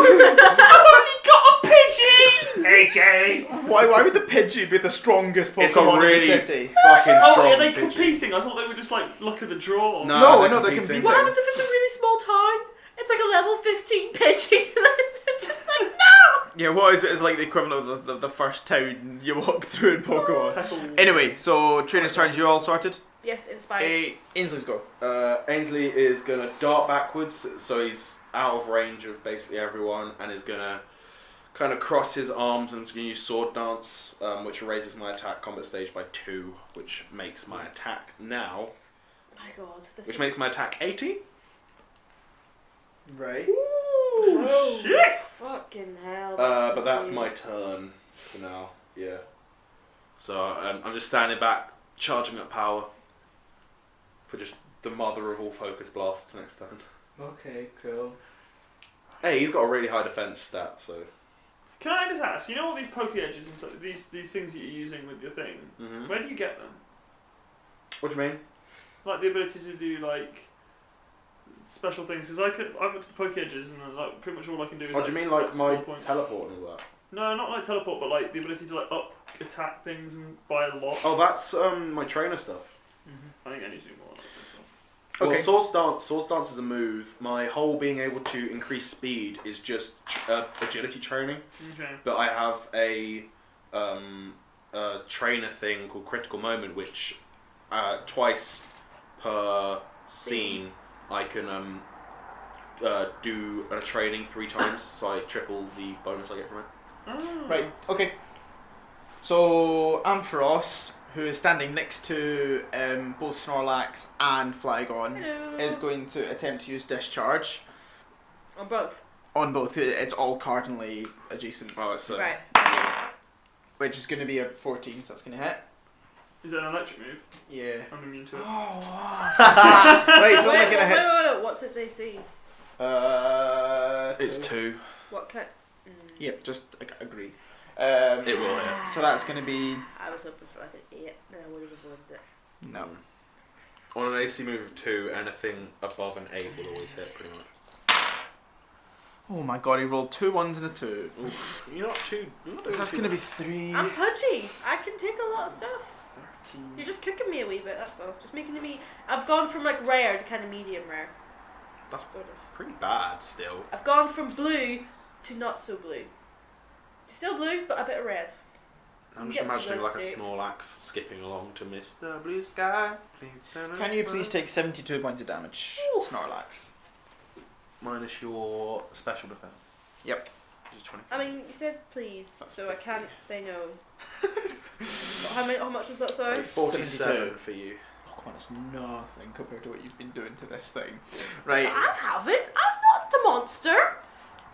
I've only got a Pidgey! Pidgey! Why would the Pidgey be the strongest It's a Pokemon in really- the city? Fucking Oh, strong are they Pidgey. competing? I thought they were just like luck of the draw. No, they're they're competing. competing. What happens if it's a really small town? It's like a level 15 Pidgey. They're just like, no! Yeah, what is it? It's like the equivalent of the first town you walk through in Pokemon. Anyway, so trainer's turns, you all sorted? Yes, Inspire. Ainsley's go. Ainsley is gonna dart backwards, so he's out of range of basically everyone, and is gonna kind of cross his arms and is gonna use Sword Dance, which raises my attack combat stage by 2, which makes my attack now, My god. This which is... makes my attack 80. Right. Ooh, Oh, shit! fucking hell. But that's insane. my turn for now. Yeah. So I'm just standing back, charging up power for just the mother of all focus blasts next turn. Okay, cool. Hey, he's got a really high defense stat, so. Can I just ask, you know all these Poké-Edges and stuff, these things that you're using with your thing, where do you get them? What do you mean? Like the ability to do like special things because I've got to the poke edges and like pretty much all I can do is. Oh, do you mean like my score points. teleport and all that? No, not like teleport, but like the ability to like up attack things and by a lot. Oh, that's my trainer stuff. I think I need to do more on this as well. Well, Okay. Swords Dance is a move. My whole being able to increase speed is just agility training. Okay. But I have a trainer thing called Critical Moment, which twice per scene I can do a training 3 times, so I triple the bonus I get from it. Oh. Right, okay. So, Ampharos, who is standing next to both Snorlax and Flygon, Hello. is going to attempt to use Discharge On both. on both. It's all cardinally adjacent, Oh, it's Right. which is going to be a 14, so that's going to hit. Is it an electric move? Yeah. I'm immune to Oh, it. wow. Right, it's only Wait, going to hit. wait. What's its AC? It's 2. What kind? Yep, just agree. It will hit. So that's going to be... I was hoping for like an 8, then I would have avoided it. No. On an AC move of 2, anything above an 8 will always hit, pretty much. Oh my god, he rolled 2 1s and a 2. Oof. You're not too. So that's going to be 3. I'm pudgy. I can take a lot of stuff. 13. You're just cooking me a wee bit, that's all. Just making me... I've gone from like rare to kind of medium rare. That's Sort of. pretty bad still. I've gone from blue to not so blue. Still blue, but a bit of red. I'm You just get imagining those like sticks. a Snorlax skipping along to Mr. Blue Sky. Can you please take 72 points of damage, Ooh. Snorlax? minus your special defense? Yep. Which is 25. I mean, you said please, That's so I 50. can't say no. How much was that, sorry? 47 for you. Oh, come on, it's nothing compared to what you've been doing to this thing. Right. I haven't. I'm not the monster.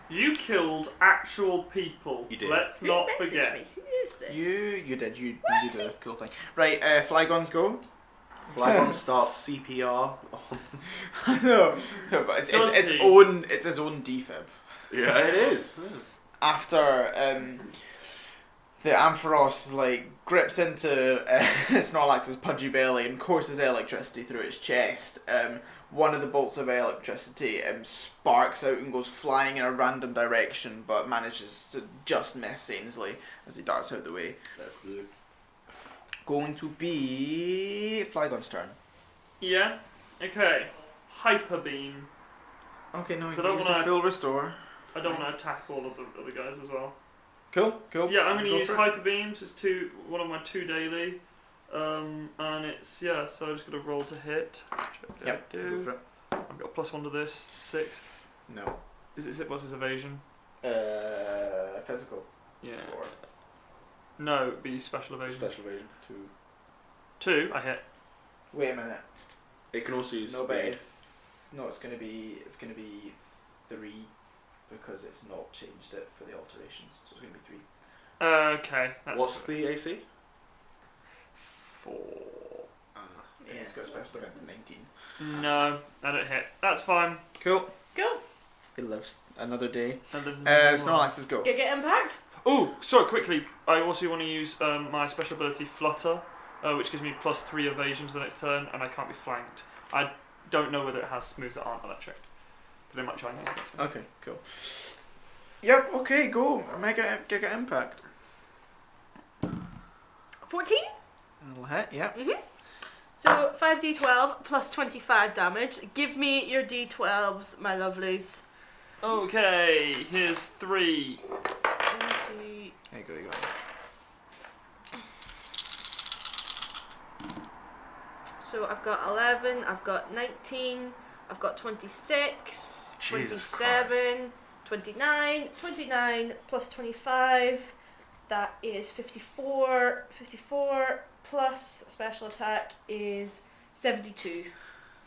You killed actual people. You did. Let's Who not messaged forget. me? Who is this? You did What? did a cool thing. Right, Flygons go. Flygon starts CPR. I know, but it's Does its he? own defib. Yeah, it is. After the Ampharos like grips into Snorlax's pudgy belly and courses electricity through its chest, one of the bolts of electricity sparks out and goes flying in a random direction, but manages to just miss Ainsley as he darts out the way. That's good. Going to be Flygon's turn. Yeah. Okay. Hyper beam. Okay, no, So you I don't use the wanna- full restore. I don't want to attack all of the other guys as well. Cool. Yeah, I'm going to Go use for it. hyper beams. It's one of my 2 daily, and it's so I'm just going to roll to hit. Which I Yep. Go do. for it. I've got a +1 to this. 6. No. What's his evasion? Physical. Yeah. 4. No, it'd be special evasion. Special evasion 2. 2. I hit. Wait a minute. It can also use No, but speed. it's gonna be 3 because it's not changed it for the alterations, so it's gonna be 3. Okay. That's What's the AC? 4. And it's got a special defense of 19. No, I don't hit. That's fine. Cool. Go. It lives another day. That lives in Snorlax's go. Giga impact. Oh, sorry, quickly. I also want to use my special ability Flutter, which gives me +3 evasion to the next turn, and I can't be flanked. I don't know whether it has moves that aren't electric, but I might try and use it. Okay, cool. Yep. Okay, go. Giga impact. 14. That'll hit. Yep. So 5d12 plus 25 damage. Give me your d12s, my lovelies. Okay, here's 3. 20. There you go. You go. So I've got 11, I've got 19, I've got 26, Jesus 27, 29, 29 plus 25, that is 54, 54 plus special attack is 72.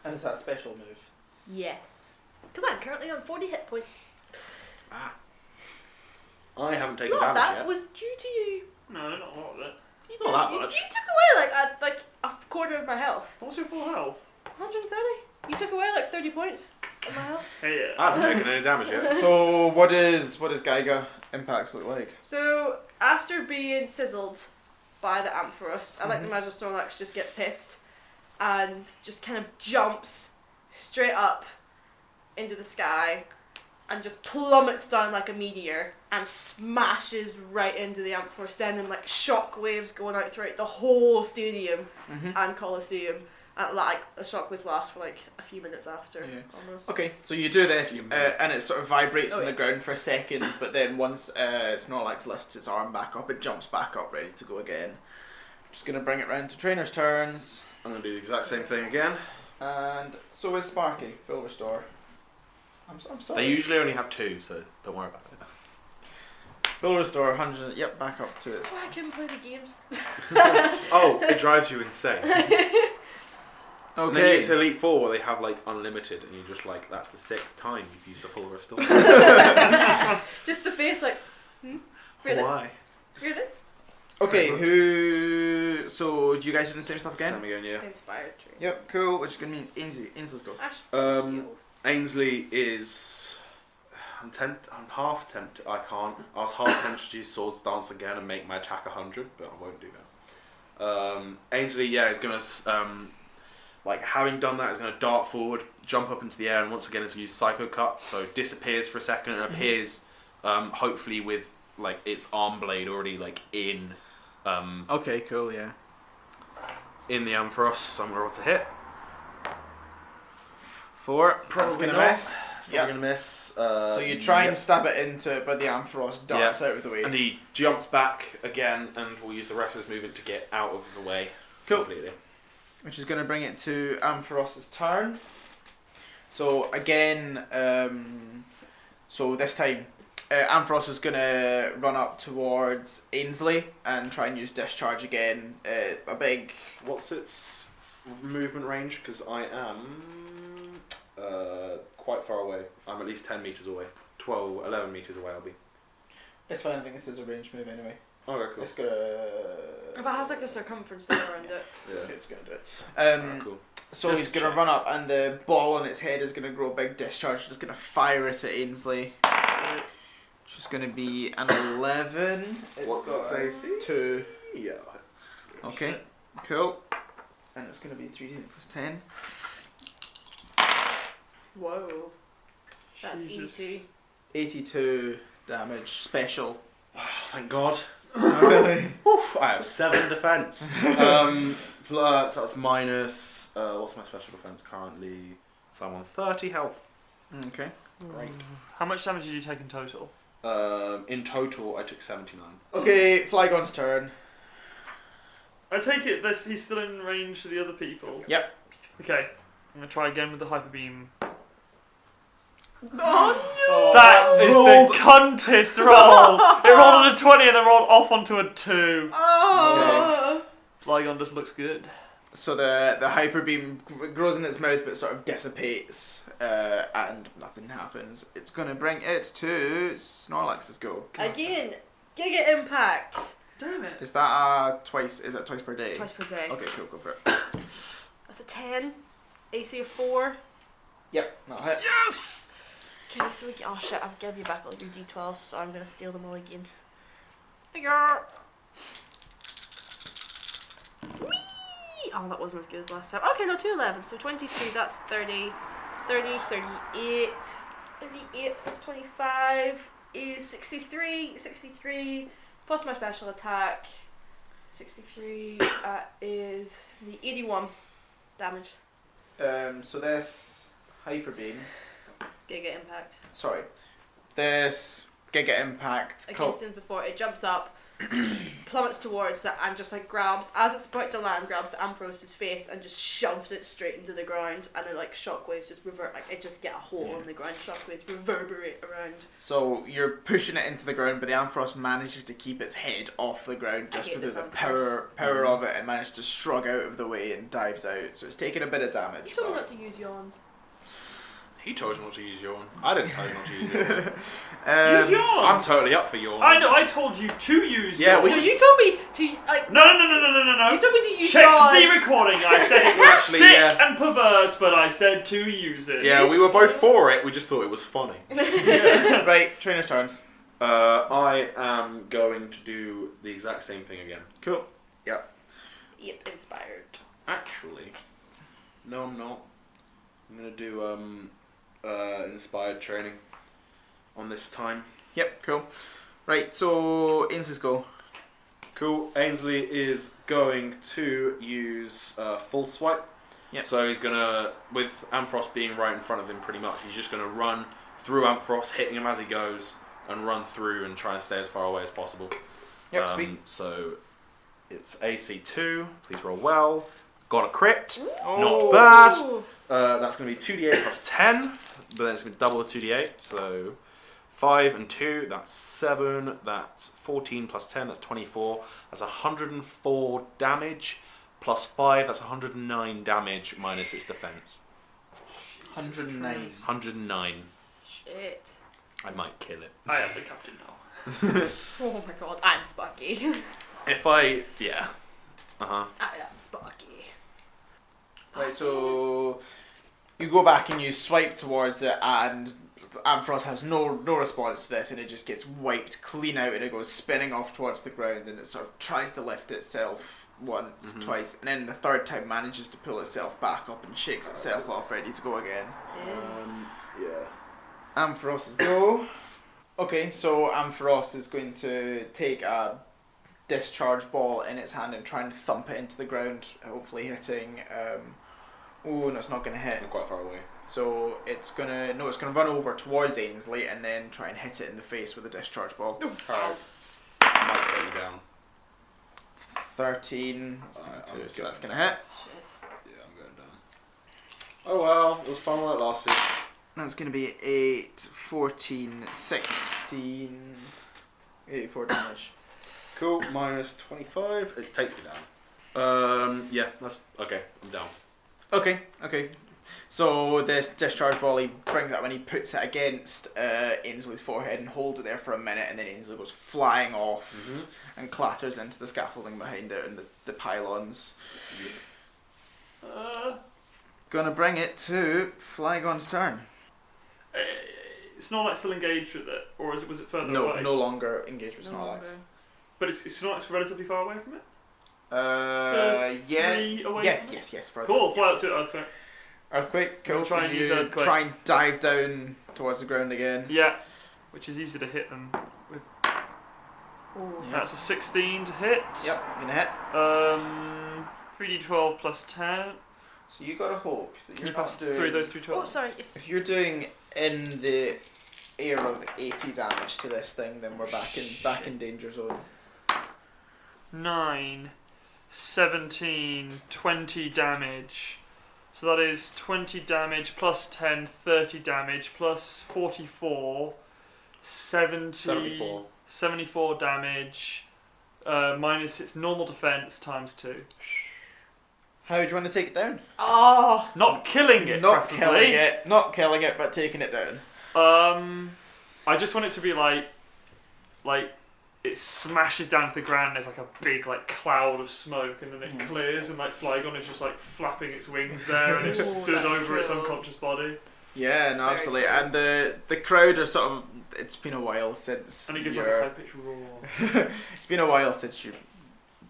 And it's that special move. Yes. Because I'm currently on 40 hit points. I haven't A taken lot of damage that yet. was due to you. No, not a lot of it. You, Not that you, much. you took away like a quarter of my health. What's your full health? 130. You took away like 30 points of my health. Hey, I haven't taken any damage yet. So what does Giga impacts look like? So after being sizzled by the Ampharos, I like to imagine Snorlax just gets pissed and just kind of jumps straight up into the sky and just plummets down like a meteor and smashes right into the Amphitheatre, sending like shock waves going out throughout the whole stadium and Coliseum. And like the shock waves last for like a few minutes after, almost. Okay, so you do this, and it sort of vibrates on the ground for a second, but then once Snorlax lifts its arm back up, it jumps back up, ready to go again. Just gonna bring it round to trainers' turns. I'm gonna do the exact same thing again. And so is Sparky. Full restore. I'm sorry. They usually only have 2, so don't worry about it. Full restore, 100. Yep, back up to This its. is why I couldn't play the games. Oh, it drives you insane. And then you Okay. get to Elite Four where they have like unlimited, and you're just like, that's the 6th time you've used a full restore. Just the face, like, really? Why? Really? Okay, who? So do you guys do the same stuff again? Same again, yeah. Inspired tree. Yep, cool. Which is gonna mean Ainsley's go. Actually, Ainsley is. I'm half tempted. I can't. I was half tempted to use Swords Dance again and make my attack 100, but I won't do that. Ainsley, yeah, is gonna like having done that, is gonna dart forward, jump up into the air, and once again is gonna use Psycho Cut. So disappears for a second and appears, hopefully with like its arm blade already like in. Okay, cool. Yeah. In the Ampharos, so I'm gonna roll to hit. 4. Probably That's gonna not. miss. Probably Yep. gonna miss. So you try and stab it into it, but the Ampharos darts out of the way. And he jumps back again, and will use the rest of his movement to get out of the way. Cool. Completely. Which is going to bring it to Ampharos's turn. So again, so this time, Ampharos is going to run up towards Ainsley and try and use Discharge again. A big... What's its movement range? Because I am quite far away. I'm at least 10 metres away. 11 metres away I'll be. It's fine, I think this is a ranged move anyway. Okay, cool. It's going to... if it has like a circumference thing around it. Yeah. It's going to do it. Alright, cool. So Just he's going to check. run up and the ball on its head is going to grow a big discharge. It's going to fire it at Ainsley. Which is going to be an 11. What's its AC? 2. Yeah. Okay, cool. And it's going to be 3d plus 10. Whoa. That's Jesus. easy. 82 damage, special. Oh, thank God. Really? Oof, I have 7 defense. Plus, that's minus. What's my special defense currently? So I'm on 30 health. Okay. Great. How much damage did you take in total? In total, I took 79. Okay, Flygon's turn. I take it that he's still in range to the other people. Yep. Okay, I'm gonna try again with the hyper beam. Oh That is rolled. the cuntest roll. It rolled on a 20 and then rolled off onto a 2. Oh! Flygon just looks good. So the hyper beam grows in its mouth but sort of dissipates and nothing happens. It's going to bring it to Snorlax's go. Again, Giga Impact. Damn it. Is that twice per day? Twice per day. Okay, cool, go for it. That's a 10. AC of 4. Yep, that'll hit. Yes! Okay, so oh shit, I've given you back all your d12s, so I'm gonna steal them all again. Figure. Whee! Oh, that wasn't as good as last time. Okay, no, 2 11s, so 22, that's 30, 30, 38, 38 plus 25 is 63, 63, plus my special attack, 63 is the 81 damage. So this hyper beam. Giga Impact. Sorry. This Giga Impact. Against him before it jumps up, plummets towards it, and just like grabs, as it's about to land, grabs Ampharos's face and just shoves it straight into the ground, and then like shockwaves just revert, like it just get a hole in the ground, shockwaves reverberate around. So you're pushing it into the ground, but the Ampharos manages to keep its head off the ground just hate because this of the power Ampharos. of it, and manages to shrug out of the way and dives out. So it's taking a bit of damage. You told me but- not to use yawn. He told you not to use yawn. I didn't tell you not to use yawn. Use yawn. I'm totally up for yawn. I know. I told you to use. Yeah, yawn. we No, just- you told me to like. No. You told me to use Check yawn. the recording. I said it was Actually, sick yeah. and perverse, but I said to use it. Yeah, we were both for it. We just thought it was funny. Right, trainer's turns. I am going to do the exact same thing again. Cool. Yep, inspired. Actually, no, I'm not. I'm gonna do inspired training on this time. Yep, cool. Right, so Ainsley's go. Cool. Ainsley is going to use full swipe. Yep. So he's gonna, with Ampharos being right in front of him, pretty much, he's just gonna run through Ampharos, hitting him as he goes, and run through and try and stay as far away as possible. Yep, sweet. So it's AC 2. Please roll well. Got a crit. Oh. Not bad. That's going to be 2d8 plus 10, but then it's going to double the 2d8. So 5 and 2, that's 7. That's 14 plus 10, that's 24. That's 104 damage. Plus 5, that's 109 damage minus its defense. 109. 109. Shit. I might kill it. I am the captain now. Oh my god, I'm Sparky. Yeah. Uh-huh. I am Sparky. Right, so you go back and you swipe towards it, and Ampharos has no response to this, and it just gets wiped clean out, and it goes spinning off towards the ground, and it sort of tries to lift itself once, twice, and then the third time manages to pull itself back up and shakes itself off, ready to go again. Yeah. Ampharos' go. Okay, so Ampharos is going to take a discharge ball in its hand and try and thump it into the ground, hopefully hitting. Oh, no, it's not going to hit. I'm quite far away. So it's gonna run over towards Ainsley and then try and hit it in the face with a discharge ball. Alright. I might put you down. 13. So that's gonna hit. Shit. Yeah, I'm going down. Oh well, it was fun while it lasted. That's gonna be 8, 14, 16, 84 damage. Cool, minus 25. It takes me down. Yeah, that's okay. I'm down. Okay. So this discharge ball, he brings it up and he puts it against Ainsley's forehead and holds it there for a minute, and then Ainsley goes flying off and clatters into the scaffolding behind it and the pylons. Gonna bring it to Flygon's turn. It's not like still engaged with it, or was it further No, away? no longer engaged with No Snorlax. longer. But it's not. It's relatively far away from it. Yeah. 3 away. Yes, from it? yes. Further. Cool. Fly up to it. Earthquake. Earthquake. Cool. Try So and you use earthquake. try and dive down towards the ground again. Yeah, which is easy to hit them with. Oh. Yeah. That's a 16 to hit. Yep, gonna hit. 3d12 plus 10. So you gotta hope that Can you're you pass not doing. 3 of those 3 12? Oh, sorry. Yes. If you're doing in the air of 80 damage to this thing, then we're back in danger zone. 9, 17, 20 damage. So that is 20 damage plus 10, 30 damage plus 44, 74. 74 damage minus its normal defense times 2. How do you want to take it down? Oh. Not killing it, Not preferably. killing it, but taking it down. I just want it to be like it smashes down to the ground. There's like a big cloud of smoke, and then it clears, and Flygon is just flaping its wings there, and it's Ooh, stood that's over its cool. unconscious body. Yeah, no, Very absolutely. cool. And the crowd are sort of. It's been a while since. And it gives a your- high pitched roar. It's been a while since you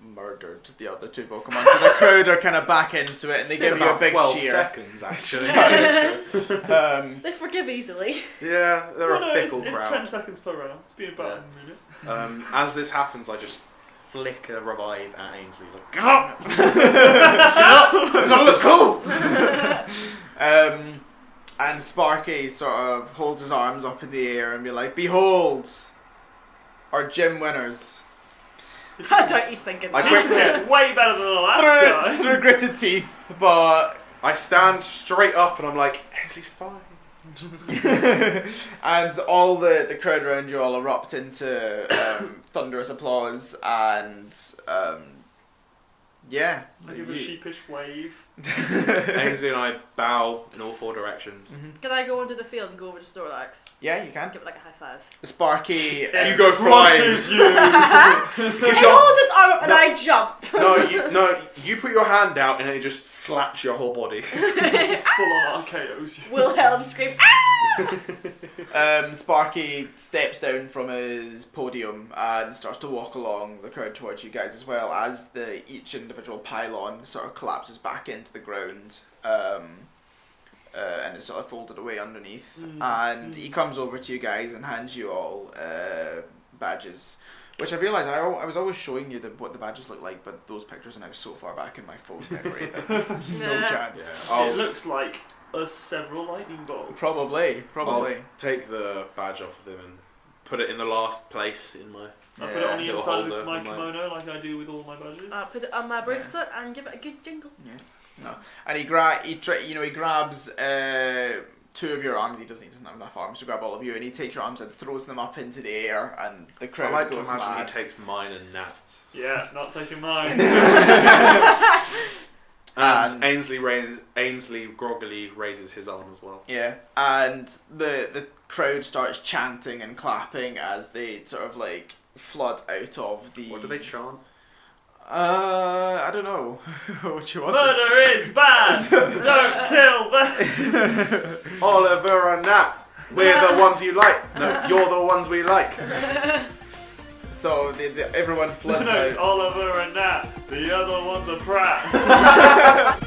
murdered the other two Pokemon, so the crowd are kind of back into it, and they give you a About big 12 cheer. seconds, actually. They forgive easily. Yeah, they're Well, a no, fickle it's crowd. 10 seconds per round. It's been about a minute. As this happens, I just flick a revive at Ainsley. Like, get up! I gotta look cool! And Sparky sort of holds his arms up in the air and be like, "Behold, our gym winners." I doubt he's thinking I that. quick- Yeah, way better than the last guy. Through gritted teeth, but I stand straight up and I'm like, Ainsley's fine. and all the crowd around you all erupt into thunderous applause, and yeah, I give a sheepish wave. Ainsley and I bow in all 4 directions. Can I go onto the field and go over to Snorlax? Yeah, you can. Give it like a high five. Sparky, You go flying. Crushes you. He holds its arm up and I jump. You put your hand out and it just slaps your whole body. Full on RKOs you. Wilhelm scream. Sparky steps down from his podium and starts to walk along the crowd towards you guys, as well as each individual pylon sort of collapses back into the ground. and it's sort of folded away underneath. Mm. And he comes over to you guys and hands you all badges. Which I realised I was always showing you what the badges look like, but those pictures are now so far back in my phone memory that no Yeah. chance. Yeah. It looks like several lightning bolts. Probably. I'll take the badge off of him and put it in the last place in my. I put it on the Little inside holder of my in my- kimono like I do with all my badges. I'll put it on my bracelet and give it a good jingle. No. And he grabs 2 of your arms. He doesn't have enough arms to grab all of you, and he takes your arms and throws them up into the air, and the I crowd like to goes imagine mad. he takes mine and Nat's. Yeah, not taking mine. And Ainsley groggily raises his arm as well. Yeah, and the crowd starts chanting and clapping as they sort of like flood out of the. What do they chant? I don't know. What you want? Murder is bad! Don't kill them! Oliver and Nat, we're the ones you like. No, you're the ones we like. So everyone floods No, it's out. Oliver and Nat. The other one's a prat.